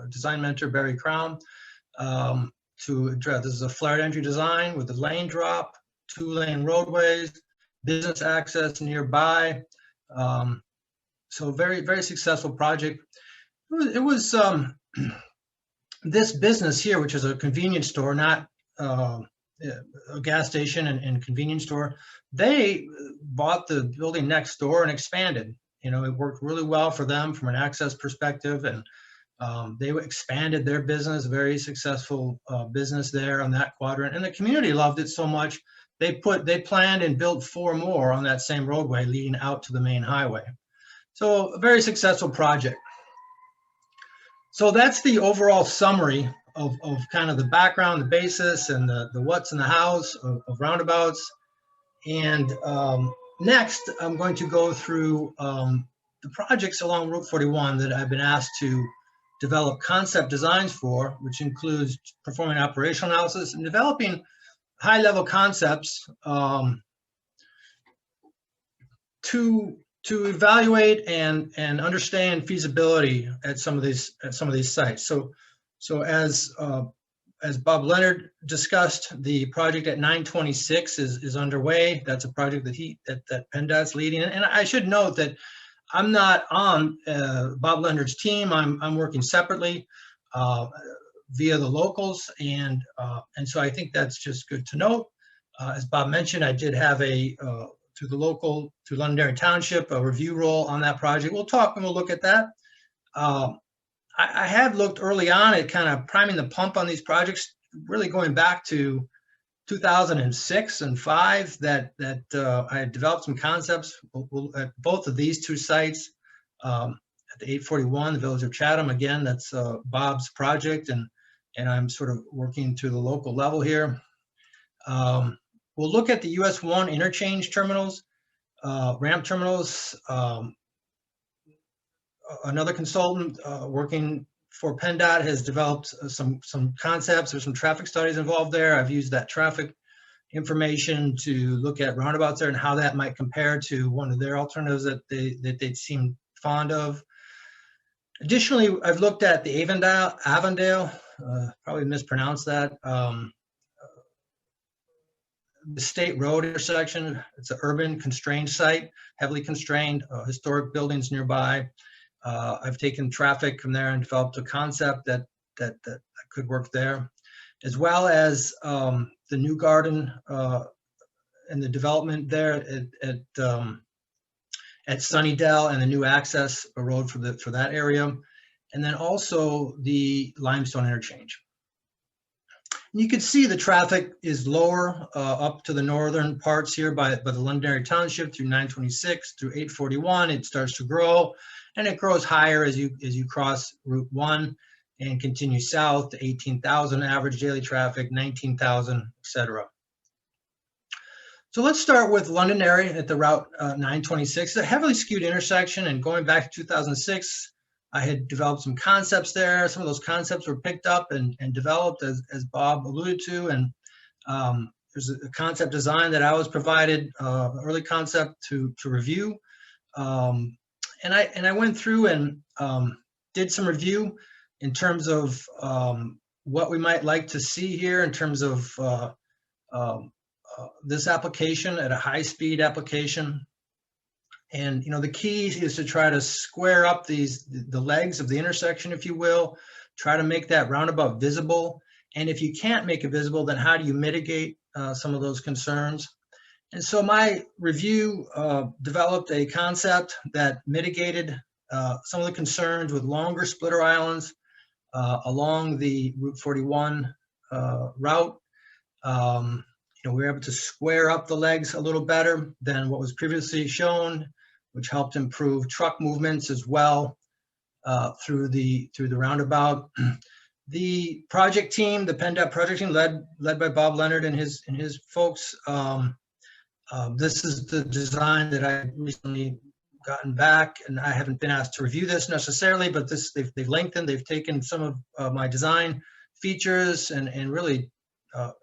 design mentor, Barry Crown, to address. This is a flared entry design with a lane drop, 2-lane roadways, business access nearby. So very, very successful project. It was this business here, which is a convenience store, not a gas station and convenience store. They bought the building next door and expanded. You know, it worked really well for them from an access perspective, and they expanded their business, very successful business there on that quadrant. And the community loved it so much, they planned and built 4 more on that same roadway leading out to the main highway. So a very successful project. So that's the overall summary of kind of the background, the basis, and the what's in the house of roundabouts. And next, I'm going to go through the projects along Route 41 that I've been asked to develop concept designs for, which includes performing operational analysis and developing high-level concepts to evaluate and understand feasibility at some of these sites. So as Bob Leonard discussed, the project at 926 is underway. That's a project that PennDOT's leading. And I should note that I'm not on Bob Leonard's team. I'm working separately via the locals, and so I think that's just good to note. As Bob mentioned, I did have through Londonderry Township, a review role on that project. We'll talk and we'll look at that. I had looked early on at kind of priming the pump on these projects, really going back to 2006 and 5, that I had developed some concepts at both of these 2 sites. At the 841, the village of Chatham, again, that's Bob's project, and I'm sort of working to the local level here. We'll look at the US 1 interchange terminals, ramp terminals. Another consultant working for PennDOT has developed some concepts. There's some traffic studies involved there. I've used that traffic information to look at roundabouts there and how that might compare to one of their alternatives that they seem fond of. Additionally, I've looked at the Avondale, probably mispronounced that, the State Road intersection. It's an urban constrained site, heavily constrained, historic buildings nearby. I've taken traffic from there and developed a concept that could work there, as well as the new garden and the development there at Sunnydale, and the new access road for that area, and then also the limestone interchange. And you can see the traffic is lower up to the northern parts here by the Londonderry Township through 926 through 841. It starts to grow, and it grows higher as you cross Route 1 and continue south to 18,000 average daily traffic, 19,000, etc. So let's start with Londonderry at the Route 926. It's a heavily skewed intersection, and going back to 2006, I had developed some concepts there. Some of those concepts were picked up and developed, as Bob alluded to, and there's a concept design that I was provided, early concept to review. And I went through and did some review in terms of what we might like to see here in terms of this application at a high-speed application. And the key is to try to square up the legs of the intersection, if you will, try to make that roundabout visible. And if you can't make it visible, then how do you mitigate some of those concerns? And so my review developed a concept that mitigated some of the concerns with longer splitter islands along the Route 41 route. we were able to square up the legs a little better than what was previously shown, which helped improve truck movements as well through the roundabout. The project team, the PennDOT project team, led by Bob Leonard and his folks. This is the design that I recently gotten back, and I haven't been asked to review this necessarily, but this they've lengthened, they've taken some of my design features and really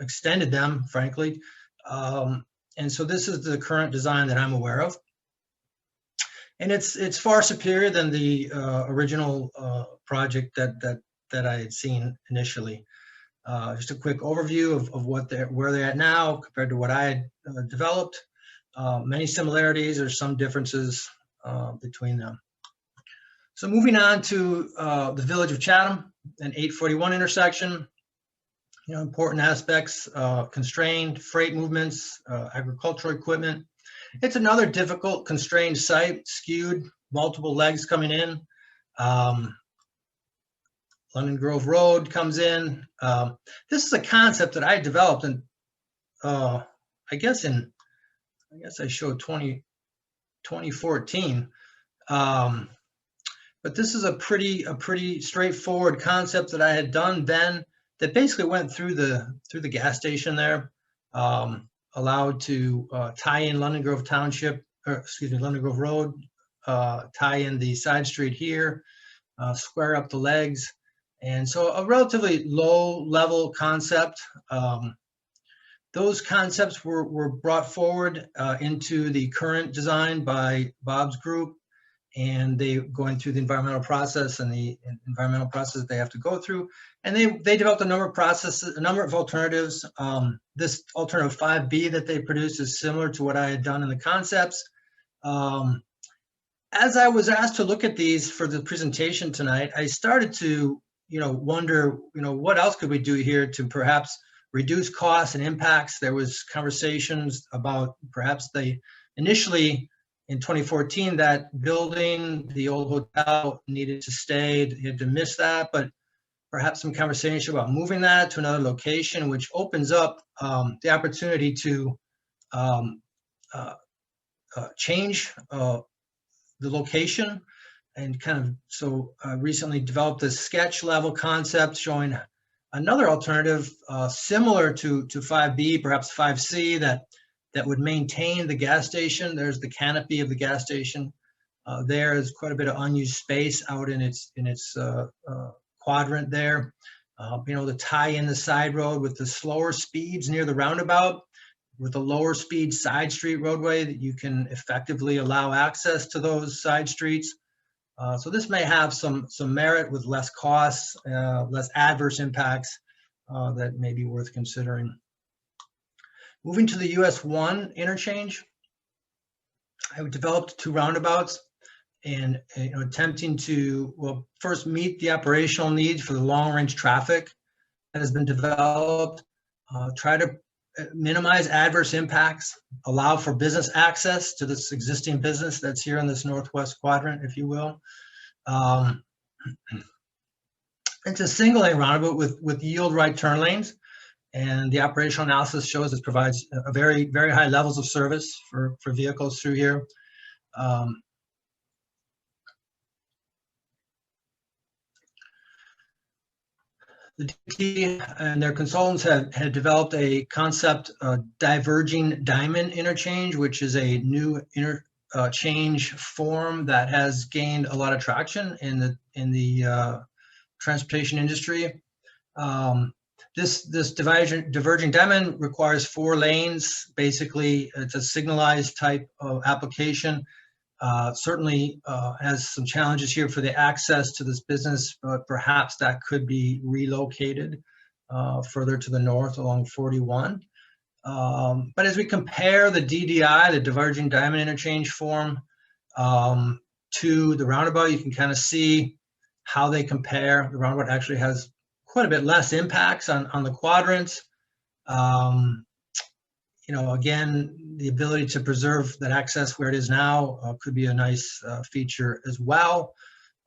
extended them, frankly. And so this is the current design that I'm aware of. And it's far superior than the original project that I had seen initially. Just a quick overview of where they're at now compared to what I had developed. Many similarities or some differences between them. So moving on to the village of Chatham and 841 intersection. Important aspects, constrained freight movements, agricultural equipment. It's another difficult constrained site, skewed, multiple legs coming in. London Grove Road comes in. This is a concept that I developed in, I guess I showed 2014. But this is a pretty straightforward concept that I had done then that basically went through the gas station there, allowed to tie in London Grove Township, or excuse me, London Grove Road, tie in the side street here, square up the legs. And so a relatively low level concept. Those concepts were brought forward into the current design by Bob's group, and they going through the environmental process and the environmental process they have to go through. And they developed a number of processes, a number of alternatives. This alternative 5B that they produced is similar to what I had done in the concepts. As I was asked to look at these for the presentation tonight, I started to wonder, what else could we do here to perhaps reduce costs and impacts. There was conversations about perhaps initially in 2014, that building, the old hotel, needed to stay, they had to miss that, but perhaps some conversation about moving that to another location, which opens up the opportunity to change the location. And kind of, so I recently developed this sketch level concept showing another alternative similar to 5B, perhaps 5C, that would maintain the gas station. There's the canopy of the gas station. There is quite a bit of unused space out in its quadrant there. To tie in the side road with the slower speeds near the roundabout, with a lower speed side street roadway that you can effectively allow access to those side streets. So this may have some merit with less costs, less adverse impacts that may be worth considering. Moving to the US 1 interchange, I developed 2 roundabouts and attempting to, well, first meet the operational needs for the long-range traffic that has been developed, try to minimize adverse impacts, allow for business access to this existing business that's here in this northwest quadrant, if you will. It's a single lane roundabout with yield right turn lanes, and the operational analysis shows it provides a very, very high levels of service for vehicles through here. The DOT and their consultants had developed a concept, diverging diamond interchange, which is a new interchange form that has gained a lot of traction in the transportation industry. This diverging diamond requires 4 lanes. Basically, it's a signalized type of application. Certainly has some challenges here for the access to this business, but perhaps that could be relocated further to the north along 41. But as we compare the DDI, the diverging diamond interchange form, to the roundabout, you can kind of see how they compare. The roundabout actually has quite a bit less impacts on the quadrants. Again, the ability to preserve that access where it is now could be a nice feature as well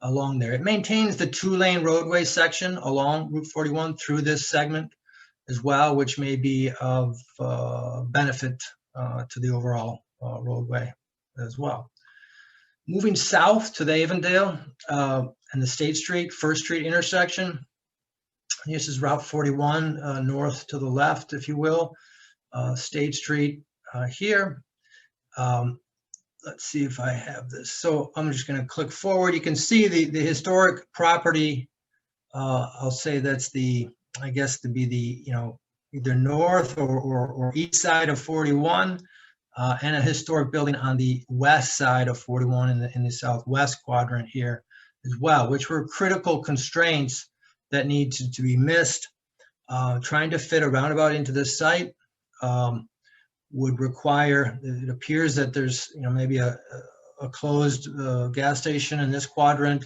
along there. It maintains the 2-lane roadway section along Route 41 through this segment. as well, which may be of benefit to the overall roadway as well. Moving south to the Avondale and the State Street, First Street intersection. This is Route 41 north to the left, if you will. State Street here. Let's see if I have this. So I'm just going to click forward. You can see the historic property. I'll say that's I guess to be either north or east side of 41, and a historic building on the west side of 41 in the southwest quadrant here as well, which were critical constraints that need to be missed. Trying to fit a roundabout into this site would require, it appears that there's maybe a closed gas station in this quadrant,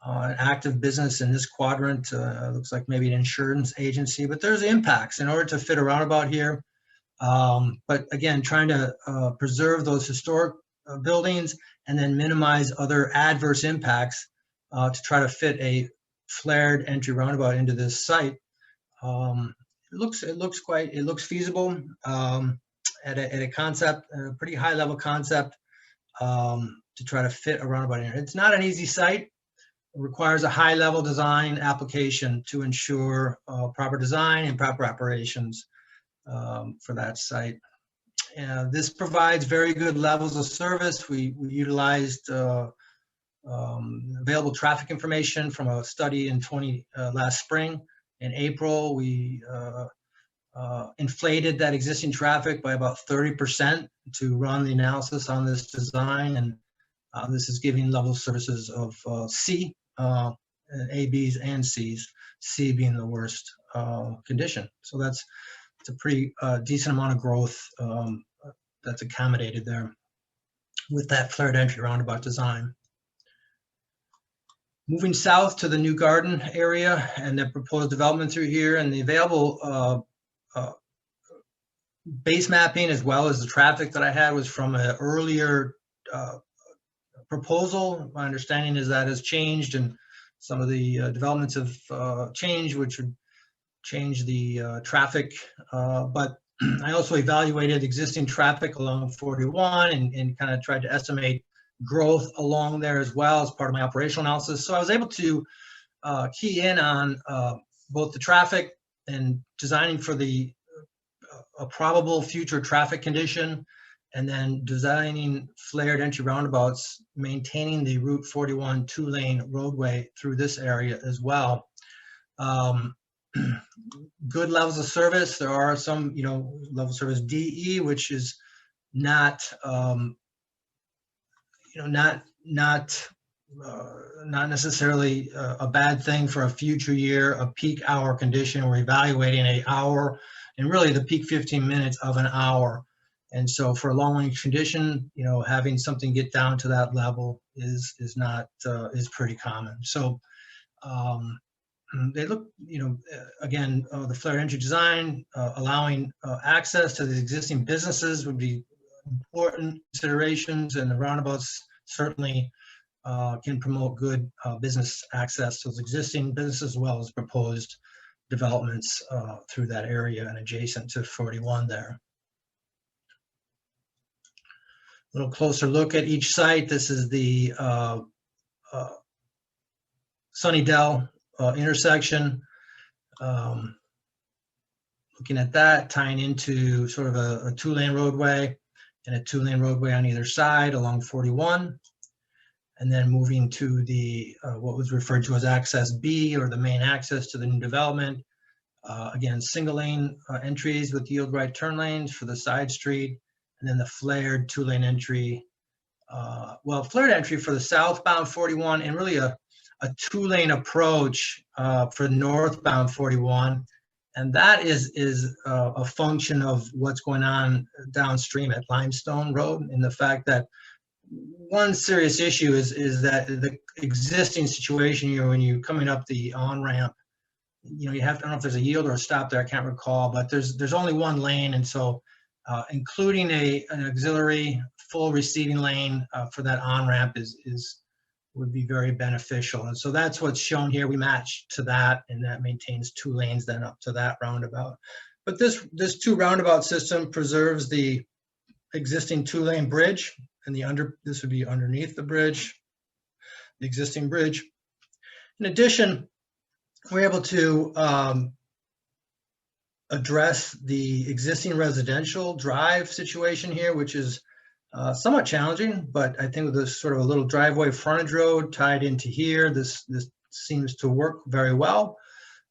an active business in this quadrant, looks like maybe an insurance agency, but there's impacts in order to fit a roundabout here. But again, trying to preserve those historic buildings and then minimize other adverse impacts to try to fit a flared entry roundabout into this site. It looks feasible at a concept, a pretty high level concept, to try to fit a roundabout in. It's not an easy site. It requires a high level design application to ensure proper design and proper operations for that site. This provides very good levels of service. We utilized available traffic information from a study in last spring. In April, we inflated that existing traffic by about 30% to run the analysis on this design, and this is giving level services of C, A, Bs, and Cs, C being the worst condition. So it's a pretty decent amount of growth that's accommodated there with that flared entry roundabout design. Moving south to the New Garden area and the proposed development through here, and the available base mapping as well as the traffic that I had was from an earlier proposal. My understanding is that has changed, and some of the developments have changed, which would change the traffic. But I also evaluated existing traffic along 41 and kind of tried to estimate growth along there as well as part of my operational analysis. So I was able to key in on both the traffic and designing for a probable future traffic condition, and then designing flared entry roundabouts, maintaining the Route 41 two-lane roadway through this area as well. Good levels of service. There are some, level of service DE, which is not necessarily a bad thing for a future year, a peak hour condition. We're evaluating an hour and really the peak 15 minutes of an hour. And so for a long range condition, having something get down to that level is pretty common. So they look, again, the flared entry design, allowing access to the existing businesses would be important considerations, and the roundabouts certainly can promote good business access to those existing businesses as well as proposed developments through that area and adjacent to 41 there. A little closer look at each site. This is the Sunnydale intersection. Looking at that, tying into sort of a two-lane roadway and a two-lane roadway on either side along 41. And then moving to the what was referred to as access B, or the main access to the new development. Again, single lane entries with yield right turn lanes for the side street, and then the flared two-lane entry. Flared entry for the southbound 41, and really a two-lane approach for northbound 41. And that is a function of what's going on downstream at Limestone Road, and the fact that one serious issue is that the existing situation, when you're coming up the on-ramp, you have, I don't know if there's a yield or a stop there, I can't recall, but there's only one lane. And so including an auxiliary full receiving lane for that on-ramp is would be very beneficial. And so that's what's shown here. We match to that, and that maintains 2 lanes then up to that roundabout. But this 2 roundabout system preserves the existing 2-lane bridge, and this would be underneath the bridge, the existing bridge. In addition, we're able to address the existing residential drive situation here, which is somewhat challenging, but I think with this sort of a little driveway frontage road tied into here, this seems to work very well.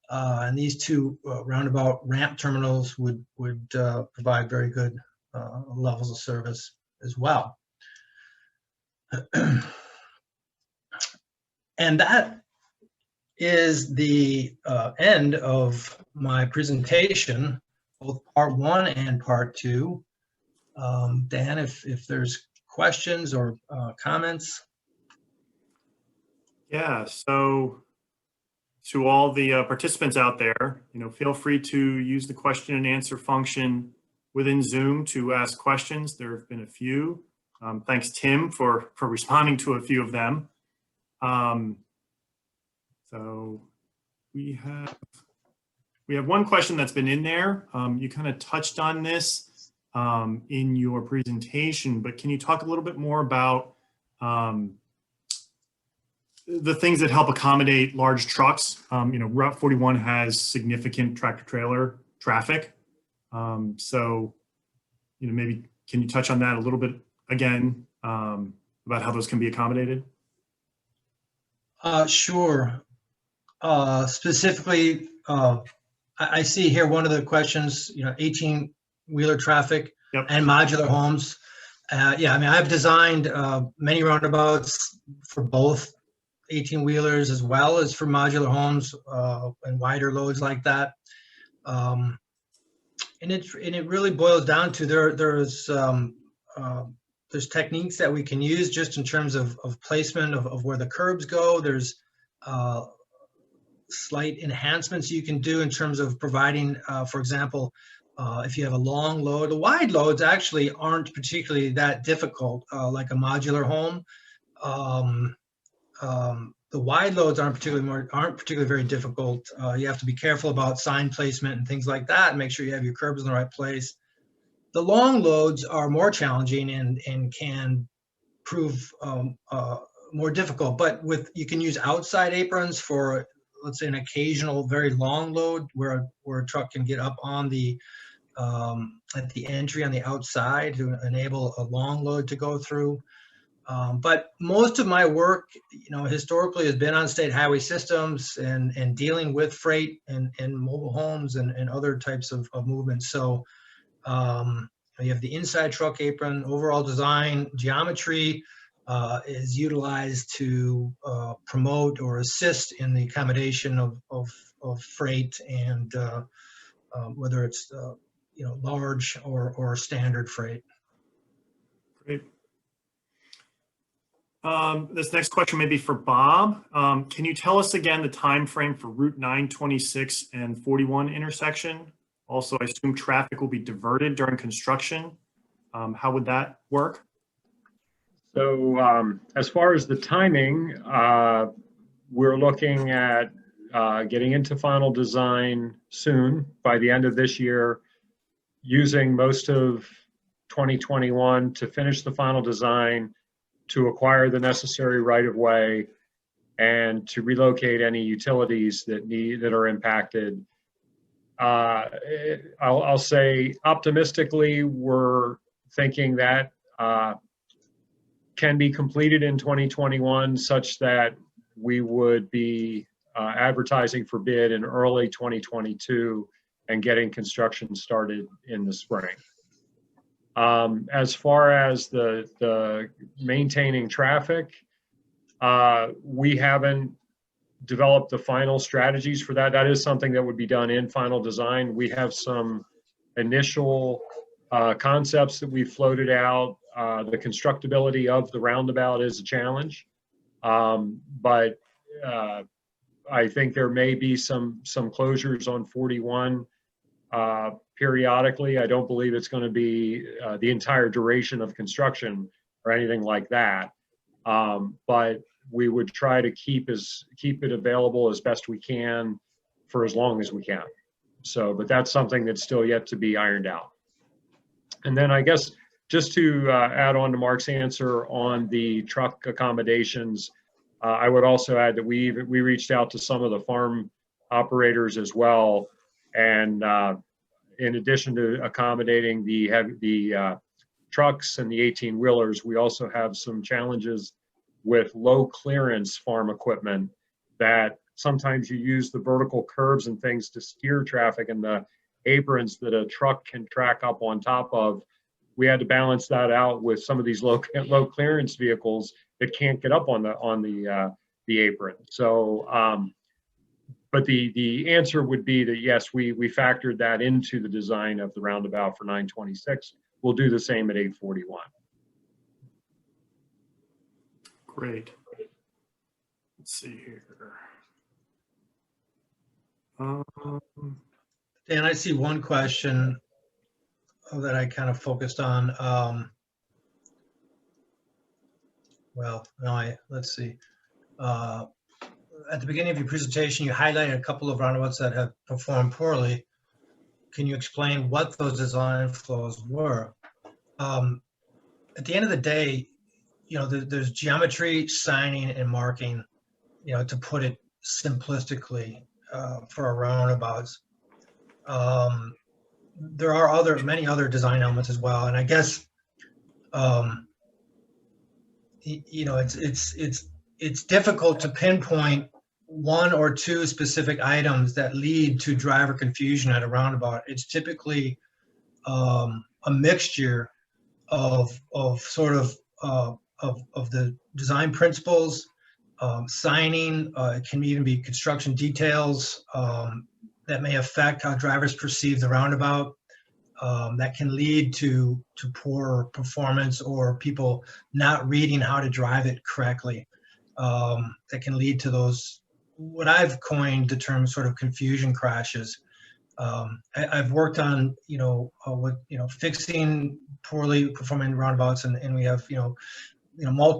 And these 2 roundabout ramp terminals would provide very good levels of service as well. And that is the end of my presentation, both part 1 and part 2. Dan, if there's questions or comments. Yeah, so to all the participants out there, feel free to use the question and answer function within Zoom to ask questions. There have been a few. Thanks, Tim, for responding to a few of them. So we have one question that's been in there. You kind of touched on this in your presentation, but can you talk a little bit more about the things that help accommodate large trucks? Route 41 has significant tractor trailer traffic. So, maybe can you touch on that a little bit again about how those can be accommodated? Sure. Specifically, I see here one of the questions, 18-wheeler traffic. Yep. And modular homes. Yeah, I mean, I've designed many roundabouts for both 18-wheelers as well as for modular homes and wider loads like that. And it really boils down to there's techniques that we can use just in terms of placement of where the curbs go. There's slight enhancements you can do in terms of providing, for example, if you have a long load. The wide loads actually aren't particularly that difficult, like a modular home. The wide loads aren't particularly very difficult. You have to be careful about sign placement and things like that, and make sure you have your curbs in the right place. The long loads are more challenging and can prove more difficult. But you can use outside aprons for, let's say, an occasional very long load where a truck can get up on the at the entry on the outside to enable a long load to go through. But most of my work, historically has been on state highway systems and dealing with freight and mobile homes and other types of movements. So you have the inside truck apron. Overall design geometry is utilized to promote or assist in the accommodation of freight and whether it's large or standard freight. Great. This next question may be for Bob. Can you tell us again the time frame for Route 926 and 41 intersection? Also, I assume traffic will be diverted during construction. How would that work? So as far as the timing, we're looking at getting into final design soon, by the end of this year, using most of 2021 to finish the final design, to acquire the necessary right-of-way, and to relocate any utilities that are impacted. I'll say optimistically, we're thinking that can be completed in 2021, such that we would be advertising for bid in early 2022 and getting construction started in the spring. As far as the maintaining traffic, we haven't developed the final strategies for that. That is something that would be done in final design. We have some initial concepts that we floated out. The constructability of the roundabout is a challenge, but I think there may be some closures on 41 periodically. I don't believe it's going to be the entire duration of construction or anything like that. But we would try to keep it available as best we can for as long as we can. So, but that's something that's still yet to be ironed out. And then I guess just to add on to Mark's answer on the truck accommodations, I would also add that we reached out to some of the farm operators as well. And in addition to accommodating the trucks and the 18-wheelers, we also have some challenges with low clearance farm equipment that sometimes you use the vertical curbs and things to steer traffic, and the aprons that a truck can track up on top of. We had to balance that out with some of these low clearance vehicles that can't get up on the apron. So, but the answer would be that yes, we factored that into the design of the roundabout for 926. We'll do the same at 841. Great. Let's see here. Dan, I see one question that I kind of focused on. Let's see. At the beginning of your presentation, you highlighted a couple of roundabouts that have performed poorly. Can you explain what those design flaws were? At the end of the day, there's geometry, signing, and marking, to put it simplistically, for our roundabouts. There are many other design elements as well, and I guess it's difficult to pinpoint one or two specific items that lead to driver confusion at a roundabout. It's typically a mixture of the design principles, signing. It can even be construction details that may affect how drivers perceive the roundabout. That can lead to poor performance or people not reading how to drive it correctly. That can lead to those, what I've coined the term sort of confusion crashes. I've worked on, fixing poorly performing roundabouts, and we have,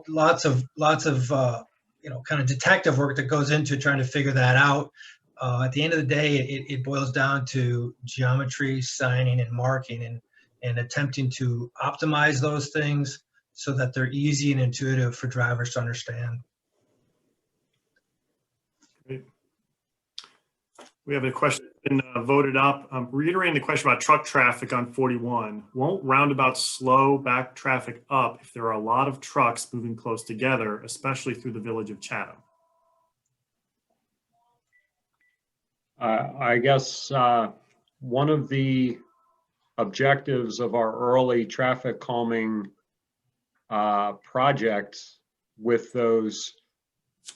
lots of kind of detective work that goes into trying to figure that out. At the end of the day, it boils down to geometry, signing, and marking, and attempting to optimize those things so that they're easy and intuitive for drivers to understand. Great. We have a question voted up. Reiterating the question about truck traffic on 41. Won't roundabouts slow back traffic up if there are a lot of trucks moving close together, especially through the village of Chatham? I guess one of the objectives of our early traffic calming project with those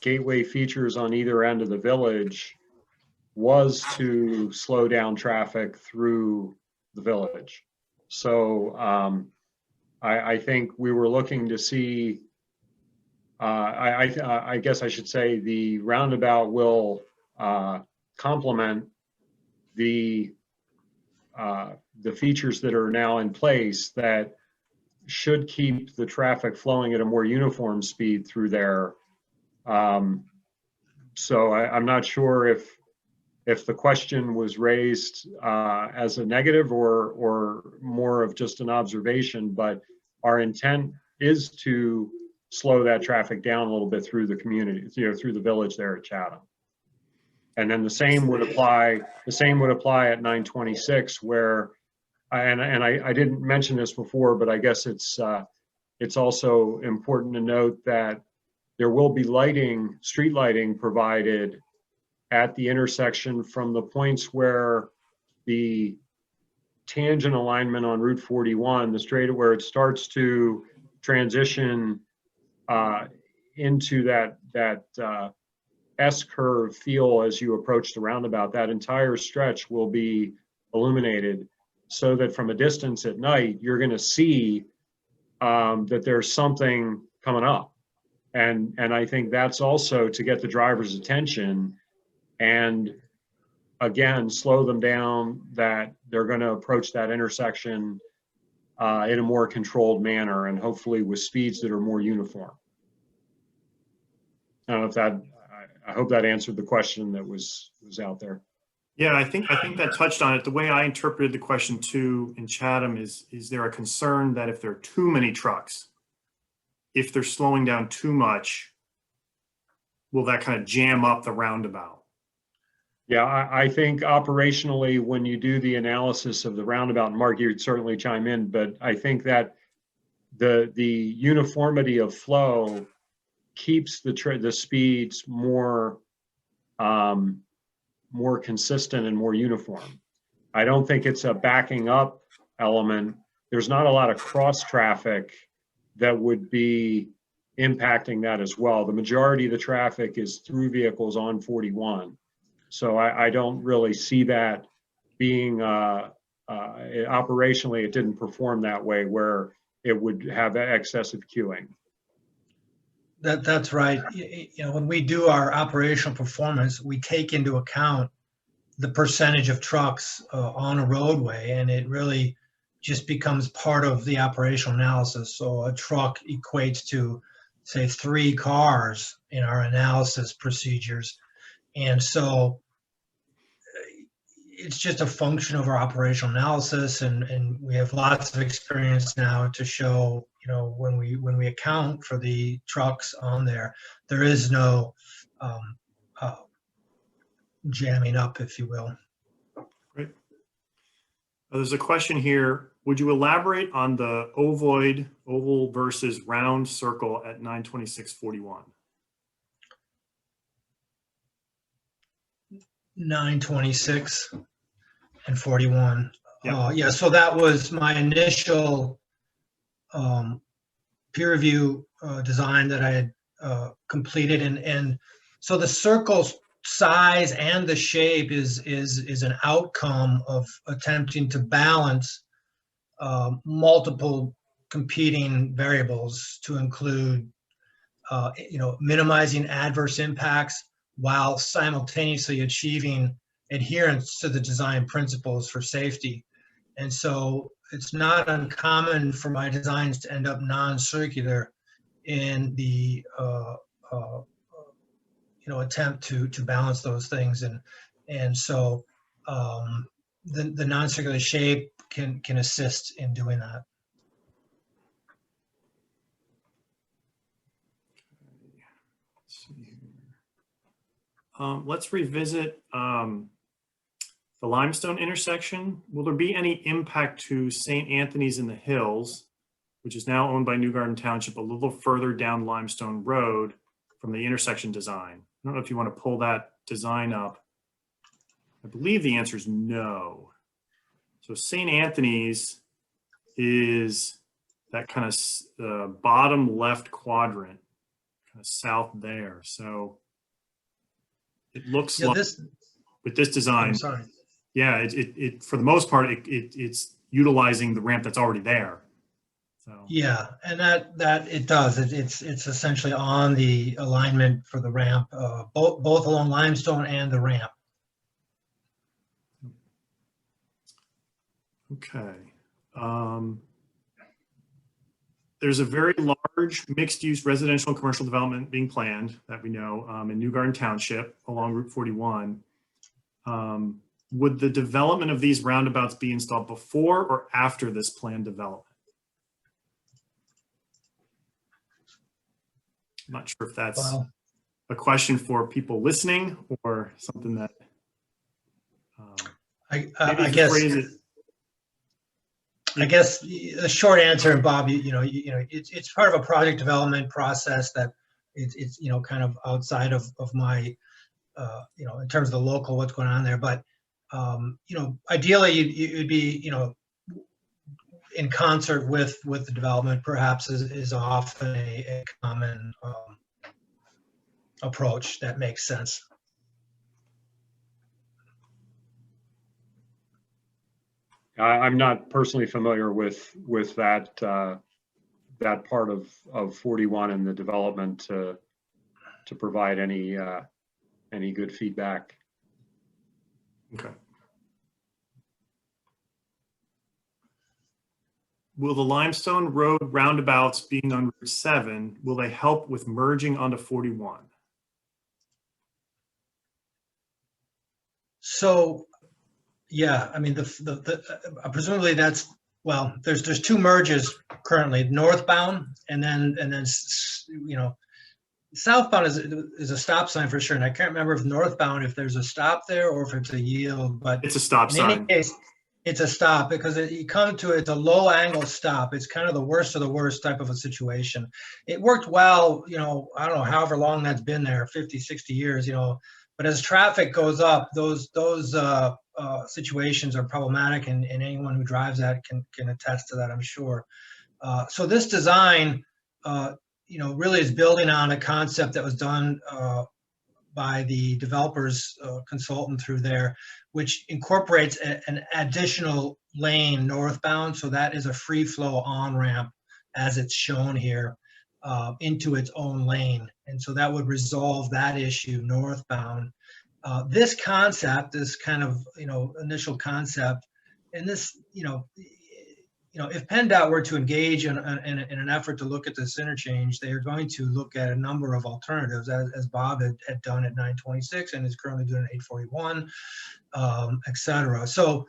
gateway features on either end of the village was to slow down traffic through the village. So I think we were looking to see, I guess I should say the roundabout will complement the features that are now in place that should keep the traffic flowing at a more uniform speed through there. So I'm not sure if the question was raised as a negative or more of just an observation, but our intent is to slow that traffic down a little bit through the community, through the village there at Chatham. And then the same would apply at 926, where, and I didn't mention this before, but I guess it's also important to note that there will be street lighting provided at the intersection from the points where the tangent alignment on Route 41, the straight where it starts to transition into that S-curve feel as you approach the roundabout. That entire stretch will be illuminated so that from a distance at night, you're going to see that there's something coming up. And I think that's also to get the driver's attention and again, slow them down that they're going to approach that intersection in a more controlled manner and hopefully with speeds that are more uniform. don't know if that, I hope that answered the question that was out there. Yeah, I think that touched on it. The way I interpreted the question too in Chatham is there a concern that if there are too many trucks, if they're slowing down too much, will that kind of jam up the roundabout? Yeah, I think operationally, when you do the analysis of the roundabout, and Mark, you'd certainly chime in, but I think that the uniformity of flow keeps the speeds more more consistent and more uniform. I don't think it's a backing up element. There's not a lot of cross traffic that would be impacting that as well. The majority of the traffic is through vehicles on 41. So I don't really see that being, operationally, it didn't perform that way where it would have excessive queuing. That's right. When we do our operational performance, we take into account the percentage of trucks on a roadway, and it really just becomes part of the operational analysis. So a truck equates to, say, 3 cars in our analysis procedures. And so it's just a function of our operational analysis, and we have lots of experience now to show, when we account for the trucks on there, there is no jamming up, if you will. Great. There's a question here. Would you elaborate on the oval versus round circle at 92641? 926 and 41. Yeah. Yeah, so that was my initial peer review design that I had completed, and so the circle's size and the shape is an outcome of attempting to balance multiple competing variables to include minimizing adverse impacts while simultaneously achieving adherence to the design principles for safety. And so it's not uncommon for my designs to end up non-circular in the attempt to balance those things. And so the non-circular shape can assist in doing that. Let's revisit the limestone intersection. Will there be any impact to St. Anthony's in the Hills, which is now owned by New Garden Township, a little further down Limestone Road from the intersection design? I don't know if you want to pull that design up. I believe the answer is no. So St. Anthony's is that kind of bottom left quadrant, kind of south there. So it looks like with this design, I'm sorry. yeah, it for the most part, it's utilizing the ramp that's already there. So Yeah, and that it does. It's essentially on the alignment for the ramp, both along Limestone and the ramp. okay. There's a very large mixed-use residential and commercial development being planned that we know in New Garden Township along Route 41. Would the development of these roundabouts be installed before or after this planned development? I'm not sure if that's a question for people listening or something that I guess the short answer, and Bob, it's part of a project development process that it's kind of outside of my in terms of the local what's going on there, but ideally you'd be in concert with the development, perhaps is often a common approach that makes sense. I'm not personally familiar with that that part of 41 and the development to provide any good feedback. okay. Will the Limestone Road roundabouts being on Route 7, will they help with merging onto 41? So, yeah, I mean, presumably that's, well, there's two merges currently, northbound and then you know, southbound is a stop sign for sure. And I can't remember if northbound, if there's a stop there or if it's a yield, but It's a stop in any sign. case, it's a stop because you come to it's a low angle stop. It's kind of the worst of the worst type of a situation. It worked well, you know, I don't know, however long that's been there, 50, 60 years, you know, but as traffic goes up, those situations are problematic, and anyone who drives that can attest to that, I'm sure. So this design, you know, really is building on a concept that was done by the developers consultant through there, which incorporates an additional lane northbound. So that is a free flow on ramp as it's shown here into its own lane. And so that would resolve that issue northbound. This concept, this kind of, you know, initial concept, and this, you know, if PennDOT were to engage in an effort to look at this interchange, they are going to look at a number of alternatives, as Bob had done at 926 and is currently doing at 841, et cetera. So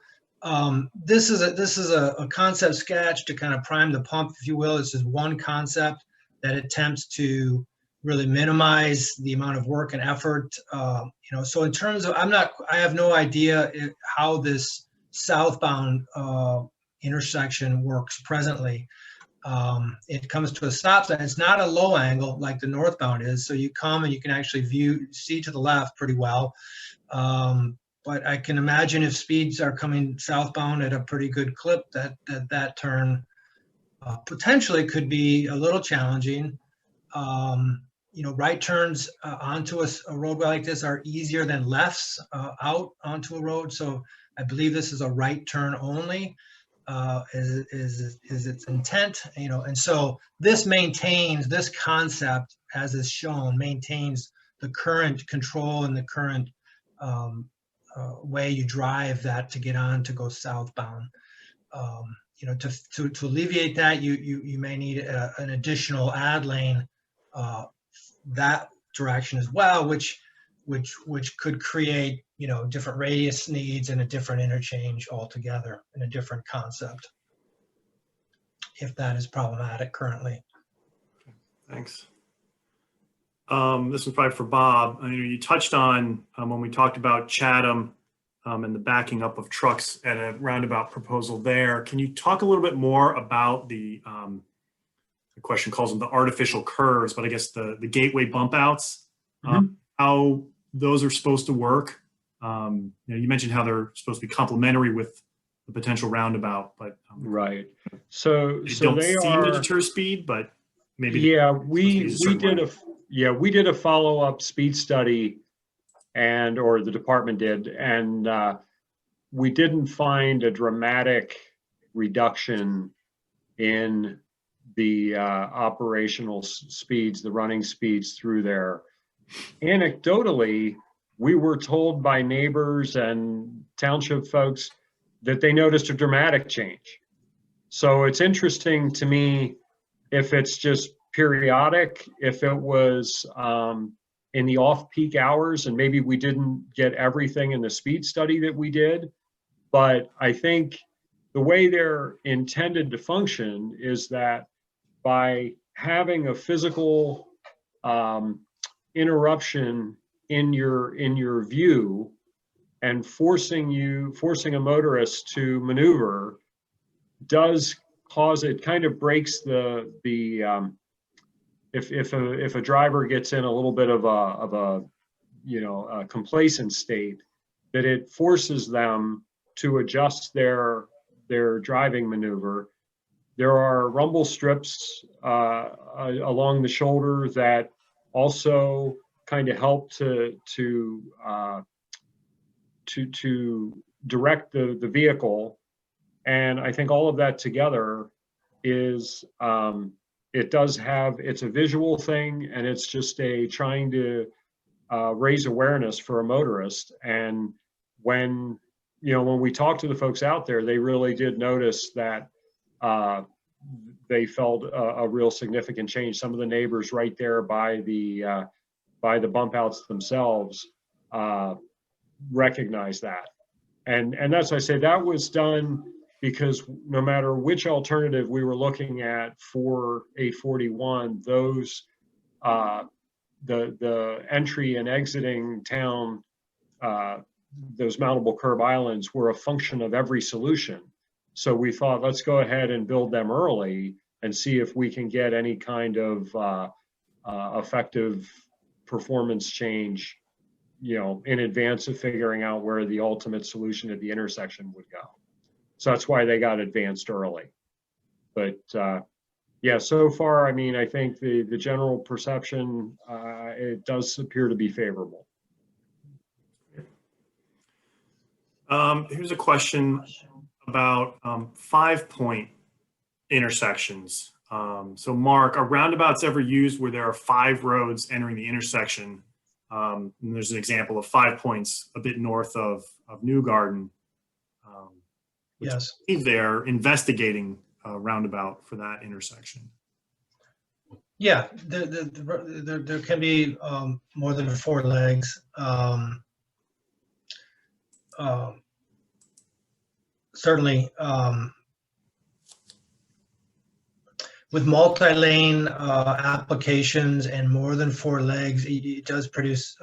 this is a concept sketch to kind of prime the pump, if you will. This is one concept that attempts to really minimize the amount of work and effort. You know, so in terms of, I have no idea how this southbound intersection works presently. It comes to a stop sign. It's not a low angle like the northbound is, so you come and you can actually see to the left pretty well. But I can imagine if speeds are coming southbound at a pretty good clip, that turn potentially could be a little challenging. You know, right turns onto a roadway like this are easier than lefts out onto a road. So I believe this is a right turn only. Is its intent, you know, and so this concept, as is shown, maintains the current control and the current way you drive that to get on to go southbound. You know, to alleviate that, you may need an additional add lane that direction as well, which could create, you know, different radius needs and a different interchange altogether and a different concept, if that is problematic currently. Thanks. This one's probably for Bob. I mean, you touched on when we talked about Chatham and the backing up of trucks at a roundabout proposal there. Can you talk a little bit more about the question calls them the artificial curves, but I guess the gateway bump outs, how those are supposed to work? You know, you mentioned how they're supposed to be complementary with the potential roundabout, but right. So don't they seem to are deter speed, but maybe. Yeah, we did a follow-up speed study, or the department did, and we didn't find a dramatic reduction in the operational speeds, the running speeds through there. Anecdotally, we were told by neighbors and township folks that they noticed a dramatic change. So it's interesting to me if it's just periodic, if it was in the off-peak hours, and maybe we didn't get everything in the speed study that we did. But I think the way they're intended to function is that by having a physical interruption in your view and forcing a motorist to maneuver does cause, it kind of breaks if a driver gets in a little bit of a complacent state, that it forces them to adjust their driving maneuver. There are rumble strips along the shoulder that also kind of help to direct the vehicle. And I think all of that together is, it's a visual thing, and it's just trying to raise awareness for a motorist. And when we talked to the folks out there, they really did notice that they felt a real significant change. Some of the neighbors right there by the bump outs themselves recognize that. And that's why I say that was done because no matter which alternative we were looking at for 841, those the entry and exiting town, those mountable curb islands were a function of every solution. So we thought, let's go ahead and build them early and see if we can get any kind of effective performance change, in advance of figuring out where the ultimate solution at the intersection would go. So that's why they got advanced early. But yeah, so far, I mean, I think the general perception, it does appear to be favorable. Here's a question about 5-point intersections. So Mark, are roundabouts ever used where there are 5 roads entering the intersection? And there's an example of 5 points a bit north of New Garden. Yes. They're investigating a roundabout for that intersection. Yeah, there can be more than 4 legs. Certainly, with multi-lane applications and more than 4 legs, it does produce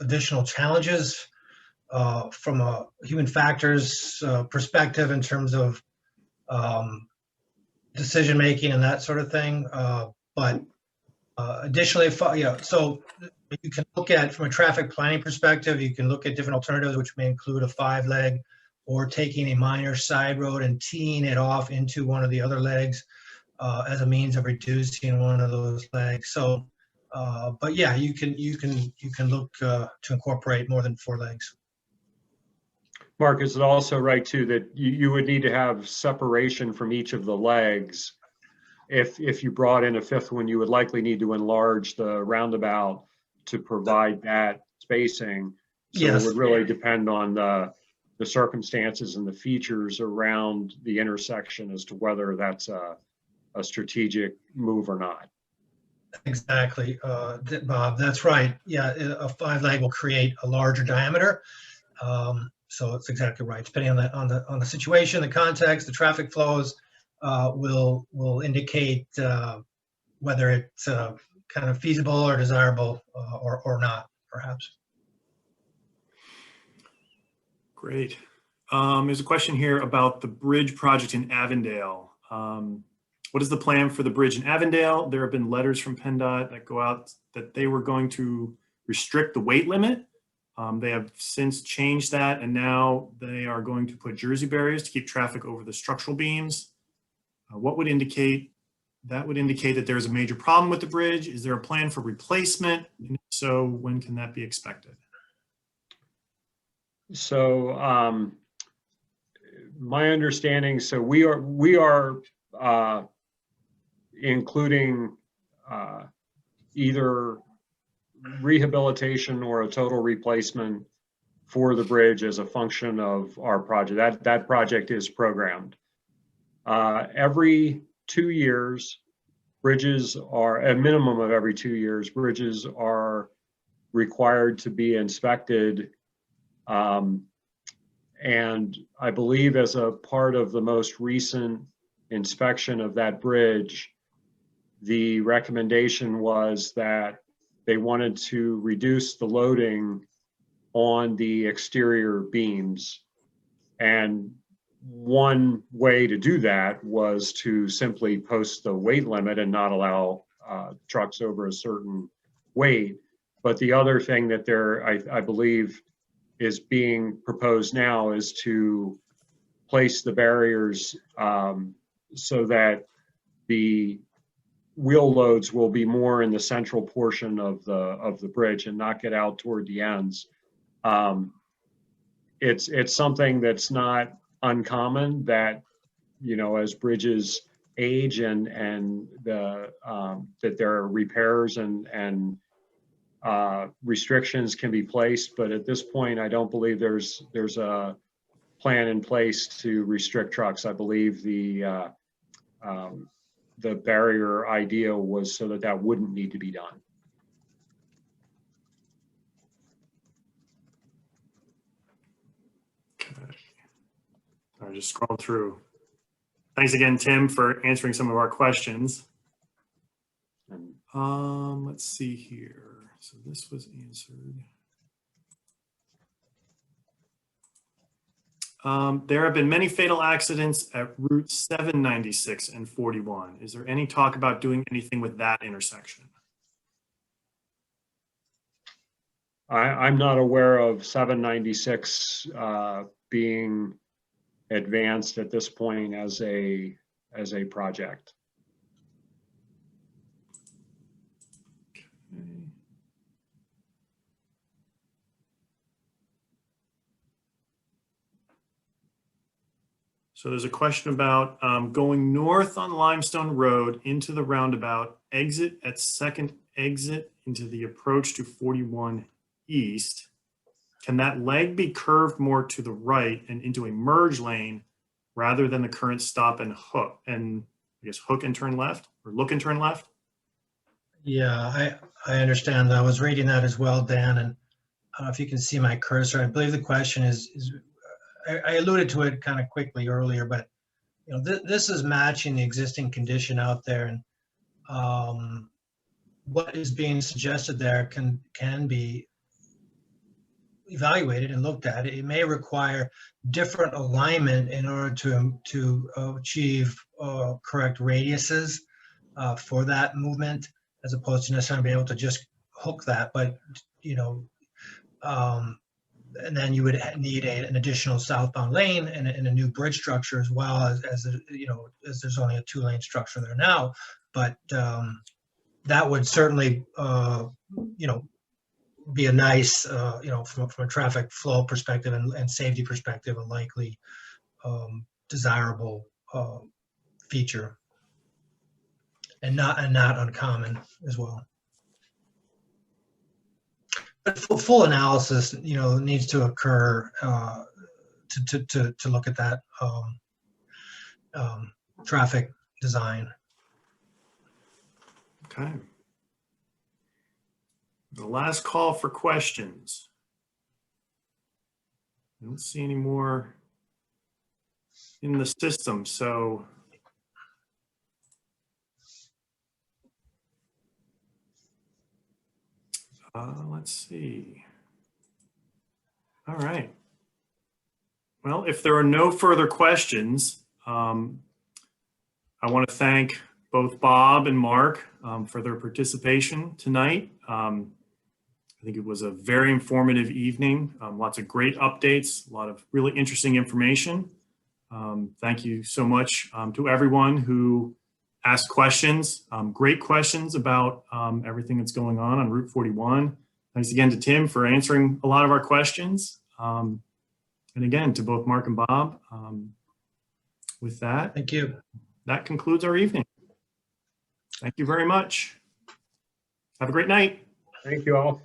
additional challenges from a human factors perspective in terms of decision making and that sort of thing. But additionally, so you can look at, from a traffic planning perspective, you can look at different alternatives, which may include a 5-leg or taking a minor side road and teeing it off into one of the other legs as a means of reducing one of those legs. So, but yeah, you can look to incorporate more than 4 legs. Mark, is it also right too that you would need to have separation from each of the legs? If you brought in a 5th one, you would likely need to enlarge the roundabout to provide that spacing. So Yes. It would really depend on the circumstances and the features around the intersection as to whether that's a strategic move or not. Exactly, Bob, that's right. Yeah, a 5-leg will create a larger diameter. So it's exactly right. Depending on the situation, the context, the traffic flows, will indicate whether it's kind of feasible or desirable or not, perhaps. Great. There's a question here about the bridge project in Avondale. What is the plan for the bridge in Avondale? There have been letters from PennDOT that go out that they were going to restrict the weight limit. They have since changed that, and now they are going to put Jersey barriers to keep traffic over the structural beams. What would indicate? That would indicate that there's a major problem with the bridge. Is there a plan for replacement? And if so, when can that be expected? So my understanding, so we are including either rehabilitation or a total replacement for the bridge as a function of our project. That project is programmed. Every 2 years, bridges are, a minimum of every 2 years, bridges are required to be inspected. And I believe as a part of the most recent inspection of that bridge, the recommendation was that they wanted to reduce the loading on the exterior beams. And one way to do that was to simply post the weight limit and not allow trucks over a certain weight. But the other thing that I believe is being proposed now is to place the barriers so that the wheel loads will be more in the central portion of the bridge and not get out toward the ends. It's something that's not uncommon that, as bridges age and that there are repairs and restrictions can be placed, but at this point, I don't believe there's a plan in place to restrict trucks. I believe the barrier idea was so that wouldn't need to be done. I just scrolled through. Thanks again, Tim, for answering some of our questions. And Let's see here. So this was answered. There have been many fatal accidents at Route 796 and 41. Is there any talk about doing anything with that intersection? I'm not aware of 796 being advanced at this point as a project. Okay. So there's a question about going north on Limestone Road into the roundabout, exit at second exit into the approach to 41 East. Can that leg be curved more to the right and into a merge lane rather than the current stop and hook? And I guess hook and turn left, or look and turn left? Yeah, I understand. I was reading that as well, Dan, and I don't know if you can see my cursor. I believe the question is I alluded to it kind of quickly earlier, but you know, this is matching the existing condition out there, and what is being suggested there can be evaluated and looked at. It may require different alignment in order to achieve correct radiuses for that movement, as opposed to necessarily being able to just hook that. But you know, and then you would need an additional southbound lane and a new bridge structure, as well as you know, as there's only a 2-lane structure there now. But that would certainly you know, be a nice you know, from a traffic flow perspective and safety perspective, a likely desirable feature, and not uncommon as well. But full analysis, you know, needs to occur to look at that traffic design. Okay. The last call for questions. I don't see any more in the system, so let's see. All right. Well, if there are no further questions, I want to thank both Bob and Mark for their participation tonight. I think it was a very informative evening, lots of great updates, a lot of really interesting information. Thank you so much to everyone who asked questions, great questions about everything that's going on Route 41. Thanks again to Tim for answering a lot of our questions. And again, to both Mark and Bob. With that, Thank you. that concludes our evening. Thank you very much. Have a great night. Thank you all.